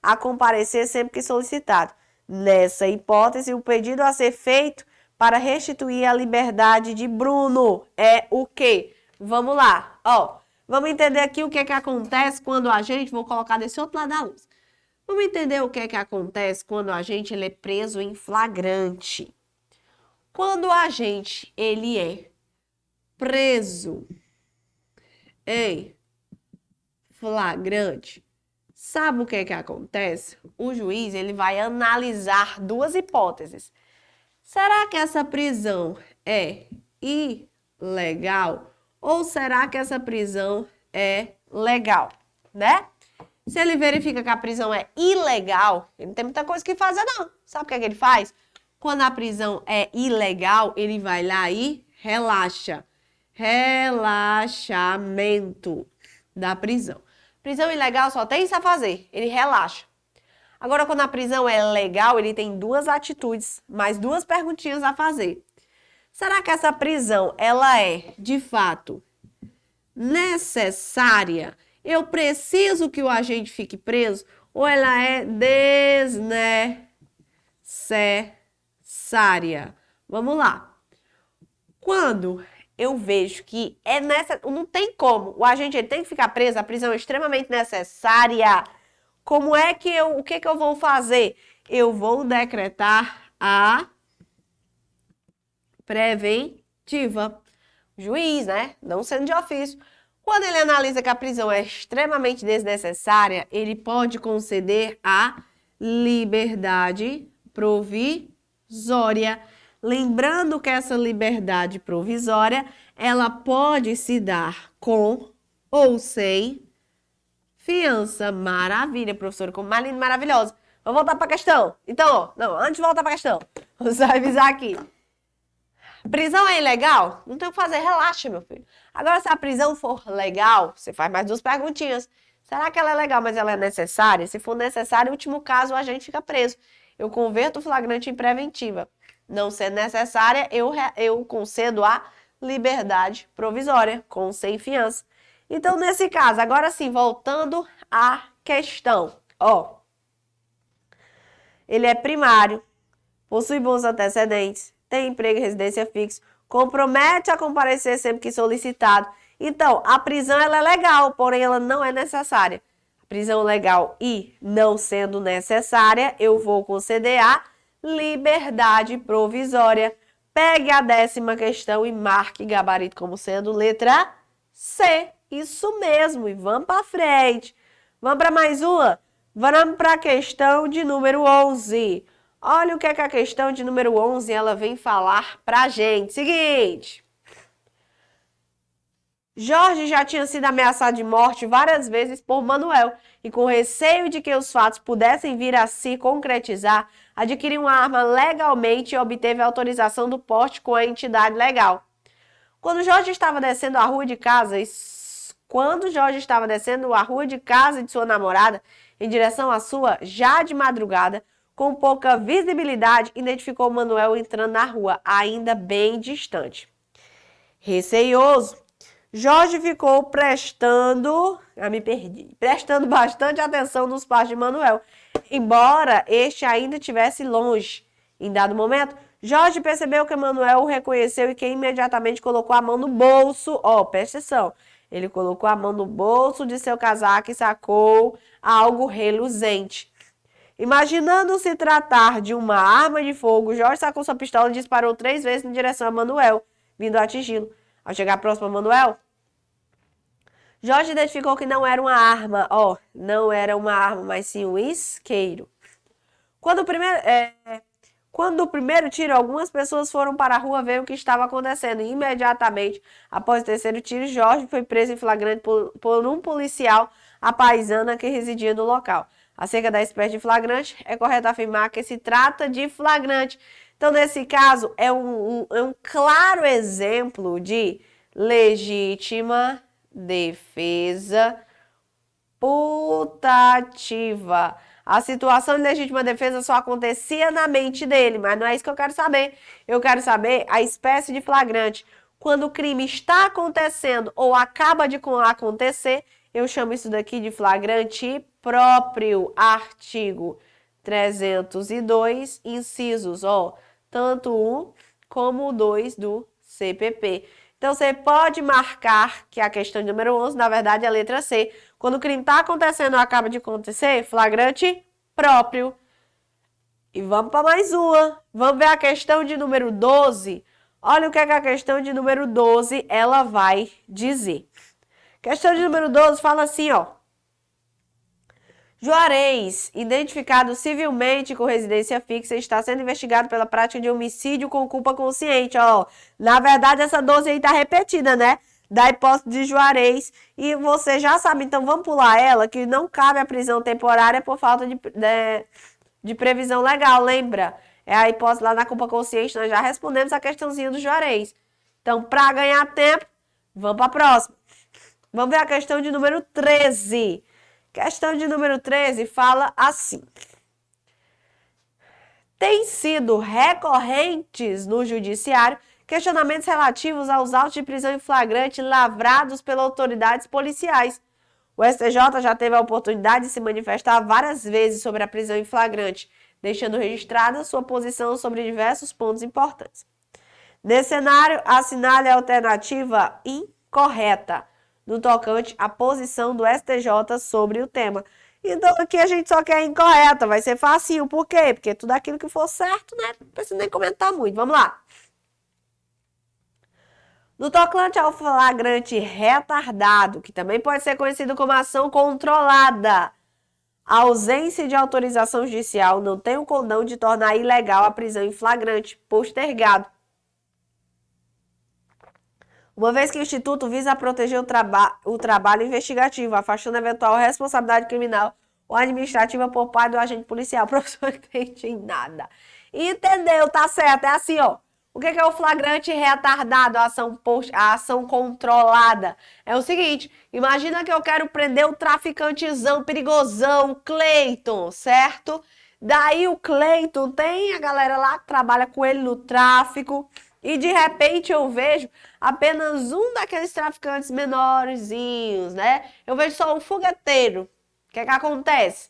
a comparecer sempre que solicitado. Nessa hipótese, o pedido a ser feito para restituir a liberdade de Bruno é o quê? Vamos lá, ó. Vamos entender aqui o que é que acontece quando a gente... Vou colocar desse outro lado da luz. Vamos entender o que é que acontece quando a gente ele é preso em flagrante. Quando a gente ele é preso em flagrante, sabe o que é que acontece? O juiz ele vai analisar duas hipóteses. Será que essa prisão é ilegal ou será que essa prisão é legal, né? Se ele verifica que a prisão é ilegal, ele não tem muita coisa que fazer não. Sabe o que é que ele faz? Quando a prisão é ilegal, ele vai lá e relaxa. Relaxamento da prisão. Prisão ilegal só tem isso a fazer, ele relaxa. Agora, quando a prisão é legal, ele tem duas atitudes, mais duas perguntinhas a fazer. Será que essa prisão, ela é, de fato, necessária? Eu preciso que o agente fique preso? Ou ela é desnecessária? Vamos lá. Quando eu vejo que é não tem como, o agente ele tem que ficar preso, a prisão é extremamente necessária. Como é que o que eu vou fazer? Eu vou decretar a preventiva. Juiz, né? Não sendo de ofício. Quando ele analisa que a prisão é extremamente desnecessária, ele pode conceder a liberdade provisória. Lembrando que essa liberdade provisória, ela pode se dar com ou sem fiança. Maravilha, professora, como mais linda, maravilhosa. Vamos voltar para a questão. Então, ó, não, antes de voltar para a questão, vamos revisar aqui. Prisão é ilegal? Não tem o que fazer, relaxa, meu filho. Agora, se a prisão for legal, você faz mais duas perguntinhas. Será que ela é legal, mas ela é necessária? Se for necessário, em último caso, o agente fica preso. Eu converto o flagrante em preventiva. Não sendo necessária, eu concedo a liberdade provisória, com sem fiança. Então, nesse caso, agora sim, voltando à questão. Ó, ele é primário, possui bons antecedentes, tem emprego e residência fixa, compromete a comparecer sempre que solicitado. Então, a prisão ela é legal, porém ela não é necessária. A prisão legal e não sendo necessária, eu vou conceder a liberdade provisória. Pegue a 10ª questão e marque gabarito como sendo letra C. Isso mesmo, e vamos para frente. Vamos para mais uma? Vamos para a questão de número 11. Olha o que é que a questão de número 11 ela vem falar pra gente. Seguinte. Jorge já tinha sido ameaçado de morte várias vezes por Manuel e com receio de que os fatos pudessem vir a se concretizar, adquiriu uma arma legalmente e obteve a autorização do porte com a entidade legal. Quando Jorge estava descendo a rua de casa, quando Jorge estava descendo a rua de casa de sua namorada em direção à sua, já de madrugada, com pouca visibilidade, identificou Manuel entrando na rua, ainda bem distante. Receioso, Jorge ficou prestando bastante atenção nos passos de Manuel, embora este ainda estivesse longe. Em dado momento, Jorge percebeu que Manuel o reconheceu e que imediatamente colocou a mão no bolso. Presta atenção. Ele colocou a mão no bolso de seu casaco e sacou algo reluzente. Imaginando se tratar de uma arma de fogo, Jorge sacou sua pistola e disparou 3 vezes em direção a Manuel, vindo atingi-lo. Ao chegar próximo a Manuel, Jorge identificou que não era uma arma, não era uma arma, mas sim um isqueiro. Quando o primeiro tiro, algumas pessoas foram para a rua ver o que estava acontecendo. E imediatamente, após o terceiro tiro, Jorge foi preso em flagrante por um policial apaisana que residia no local. Acerca da espécie de flagrante, é correto afirmar que se trata de flagrante. Então, nesse caso, é um claro exemplo de legítima defesa putativa. A situação de legítima defesa só acontecia na mente dele, mas não é isso que eu quero saber. Eu quero saber a espécie de flagrante. Quando o crime está acontecendo ou acaba de acontecer, eu chamo isso daqui de flagrante próprio. Artigo 302, incisos, tanto o 1 como o 2 do CPP. Então, você pode marcar que a questão número 11, na verdade, é a letra C. Quando o crime está acontecendo ou acaba de acontecer, flagrante próprio. E vamos para mais uma. Vamos ver a questão de número 12. Olha o que a questão de número 12 ela vai dizer. Questão de número 12 fala assim, Juarez, identificado civilmente com residência fixa, está sendo investigado pela prática de homicídio com culpa consciente. Na verdade, essa 12 aí tá repetida, né? Da hipótese de Juarez. E você já sabe, então vamos pular ela, que não cabe a prisão temporária por falta de previsão legal, lembra? É a hipótese lá da culpa consciente, nós já respondemos a questãozinha do Juarez. Então, para ganhar tempo, vamos para a próxima. Vamos ver a questão de número 13. Questão de número 13 fala assim. Tem sido recorrentes no judiciário questionamentos relativos aos autos de prisão em flagrante lavrados pelas autoridades policiais. O STJ já teve a oportunidade de se manifestar várias vezes sobre a prisão em flagrante, deixando registrada sua posição sobre diversos pontos importantes. Nesse cenário, assinale a alternativa incorreta no tocante à posição do STJ sobre o tema. Então, aqui a gente só quer incorreta, vai ser facinho. Por quê? Porque tudo aquilo que for certo, né? Não precisa nem comentar muito. Vamos lá. No tocante ao flagrante retardado, que também pode ser conhecido como ação controlada, a ausência de autorização judicial não tem o condão de tornar ilegal a prisão em flagrante postergado. Uma vez que o Instituto visa proteger o trabalho investigativo, afastando eventual responsabilidade criminal ou administrativa por parte do agente policial. Professor, não entendi nada. Entendeu? Tá certo. É assim, O que é o flagrante retardado, a ação controlada? É o seguinte, imagina que eu quero prender o traficantezão, perigosão, o Cleiton, certo? Daí o Cleiton tem a galera lá que trabalha com ele no tráfico. E de repente eu vejo apenas um daqueles traficantes menorzinhos, né? Eu vejo só um fogueteiro. O que é que acontece?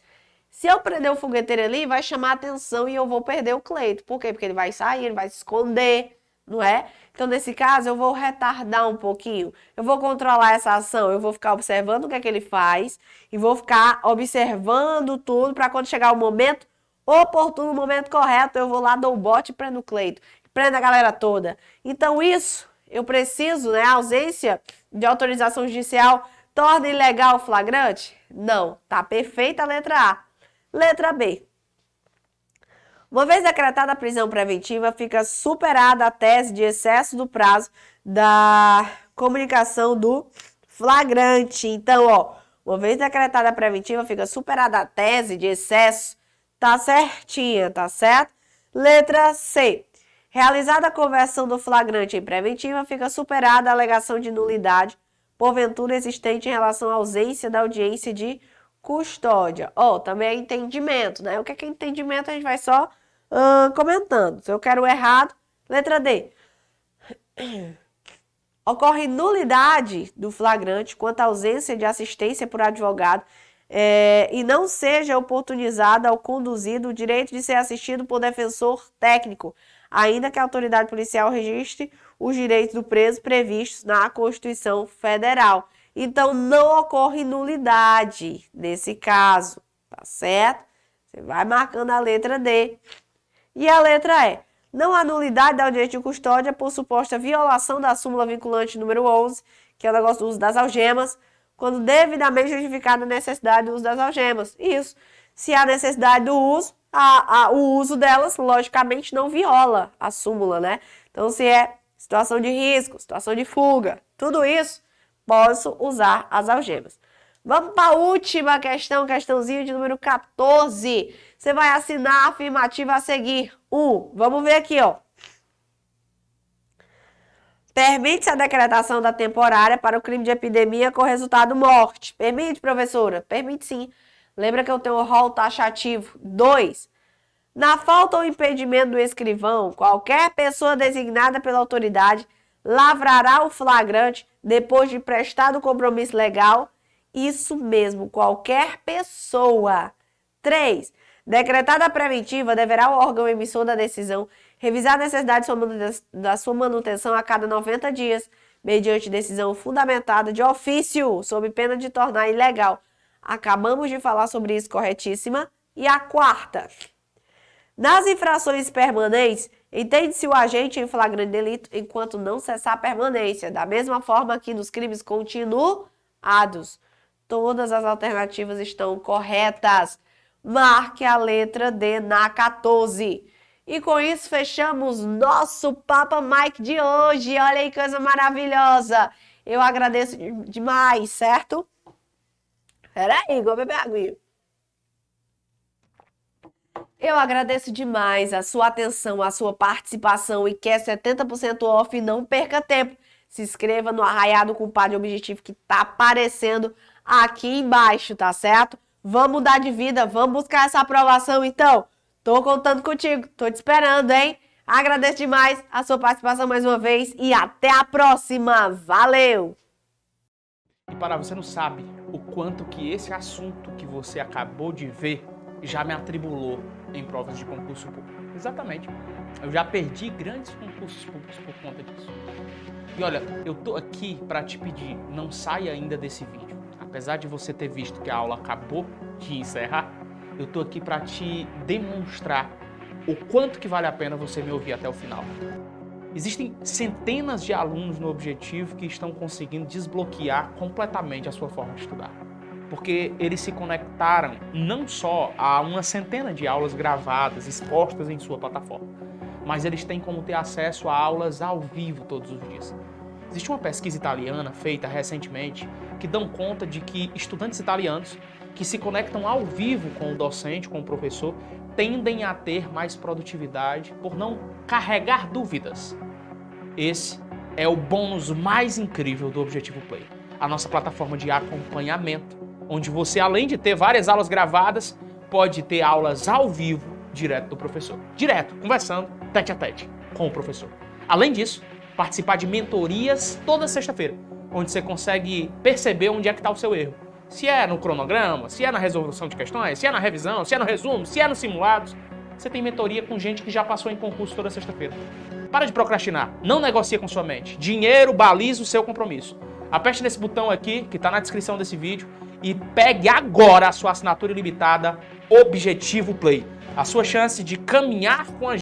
Se eu prender o fogueteiro ali, vai chamar atenção e eu vou perder o Cleiton. Por quê? Porque ele vai sair, ele vai se esconder, não é? Então, nesse caso, eu vou retardar um pouquinho. Eu vou controlar essa ação, eu vou ficar observando o que é que ele faz e vou ficar observando tudo para quando chegar o momento oportuno, o momento correto, eu vou lá, dou o bote e prendo o Cleiton. Prende a galera toda. Então, isso, eu preciso, né? A ausência de autorização judicial torna ilegal o flagrante? Não. Tá perfeita a letra A. Letra B. Uma vez decretada a prisão preventiva, fica superada a tese de excesso do prazo da comunicação do flagrante. Então, uma vez decretada a preventiva, fica superada a tese de excesso. Tá certinha, tá certo? Letra C. Realizada a conversão do flagrante em preventiva, fica superada a alegação de nulidade porventura existente em relação à ausência da audiência de custódia. Também é entendimento, né? O que é entendimento a gente vai só comentando. Se eu quero o errado, letra D. Ocorre nulidade do flagrante quanto à ausência de assistência por advogado e não seja oportunizado ou conduzido o direito de ser assistido por defensor técnico, ainda que a autoridade policial registre os direitos do preso previstos na Constituição Federal. Então, não ocorre nulidade nesse caso, tá certo? Você vai marcando a letra D. E a letra E. Não há nulidade da audiência de custódia por suposta violação da súmula vinculante número 11, que é o negócio do uso das algemas, quando devidamente justificada a necessidade do uso das algemas. Isso. Se há necessidade do uso, o uso delas, logicamente, não viola a súmula, né? Então, se é situação de risco, situação de fuga, tudo isso, posso usar as algemas. Vamos para a última questão, questãozinho de número 14. Você vai assinar a afirmativa a seguir. Vamos ver aqui, ó. Permite-se a decretação da temporária para o crime de epidemia com resultado morte. Permite, professora? Permite sim. Lembra que eu tenho o rol taxativo. 2. Na falta ou impedimento do escrivão, qualquer pessoa designada pela autoridade lavrará o flagrante depois de prestado o compromisso legal. Isso mesmo, qualquer pessoa. 3. Decretada a preventiva, deverá o órgão emissor da decisão revisar a necessidade da sua manutenção a cada 90 dias, mediante decisão fundamentada de ofício, sob pena de tornar ilegal. Acabamos de falar sobre isso, corretíssima. E a 4. Nas infrações permanentes, entende-se o agente em flagrante delito enquanto não cessar a permanência, da mesma forma que nos crimes continuados. Todas as alternativas estão corretas. Marque a letra D na 14. E com isso fechamos nosso Papa Mike de hoje. Olha aí, coisa maravilhosa. Eu agradeço demais, certo? Peraí, vou beber aguinha. Eu agradeço demais a sua atenção, a sua participação e quer 70% off, não perca tempo. Se inscreva no Arraiado Compadre Objetivo que tá aparecendo aqui embaixo, tá certo? Vamos mudar de vida, vamos buscar essa aprovação então. Tô contando contigo, tô te esperando, hein? Agradeço demais a sua participação mais uma vez e até a próxima. Valeu! E para você não sabe o quanto que esse assunto que você acabou de ver já me atribulou em provas de concurso público. Exatamente. Eu já perdi grandes concursos públicos por conta disso. E olha, eu tô aqui para te pedir, não saia ainda desse vídeo. Apesar de você ter visto que a aula acabou de encerrar, eu tô aqui para te demonstrar o quanto que vale a pena você me ouvir até o final. Existem centenas de alunos no Objetivo que estão conseguindo desbloquear completamente a sua forma de estudar. Porque eles se conectaram não só a uma centena de aulas gravadas, expostas em sua plataforma, mas eles têm como ter acesso a aulas ao vivo todos os dias. Existe uma pesquisa italiana feita recentemente que dão conta de que estudantes italianos que se conectam ao vivo com o docente, com o professor, tendem a ter mais produtividade por não carregar dúvidas. Esse é o bônus mais incrível do Objetivo Play, a nossa plataforma de acompanhamento, onde você, além de ter várias aulas gravadas, pode ter aulas ao vivo direto do professor. Direto, conversando, tete a tete, com o professor. Além disso, participar de mentorias toda sexta-feira, onde você consegue perceber onde é que está o seu erro. Se é no cronograma, se é na resolução de questões, se é na revisão, se é no resumo, se é nos simulados. Você tem mentoria com gente que já passou em concurso toda sexta-feira. Para de procrastinar, não negocie com sua mente. Dinheiro baliza o seu compromisso. Aperte nesse botão aqui, que está na descrição desse vídeo, e pegue agora a sua assinatura ilimitada Objetivo Play. A sua chance de caminhar com a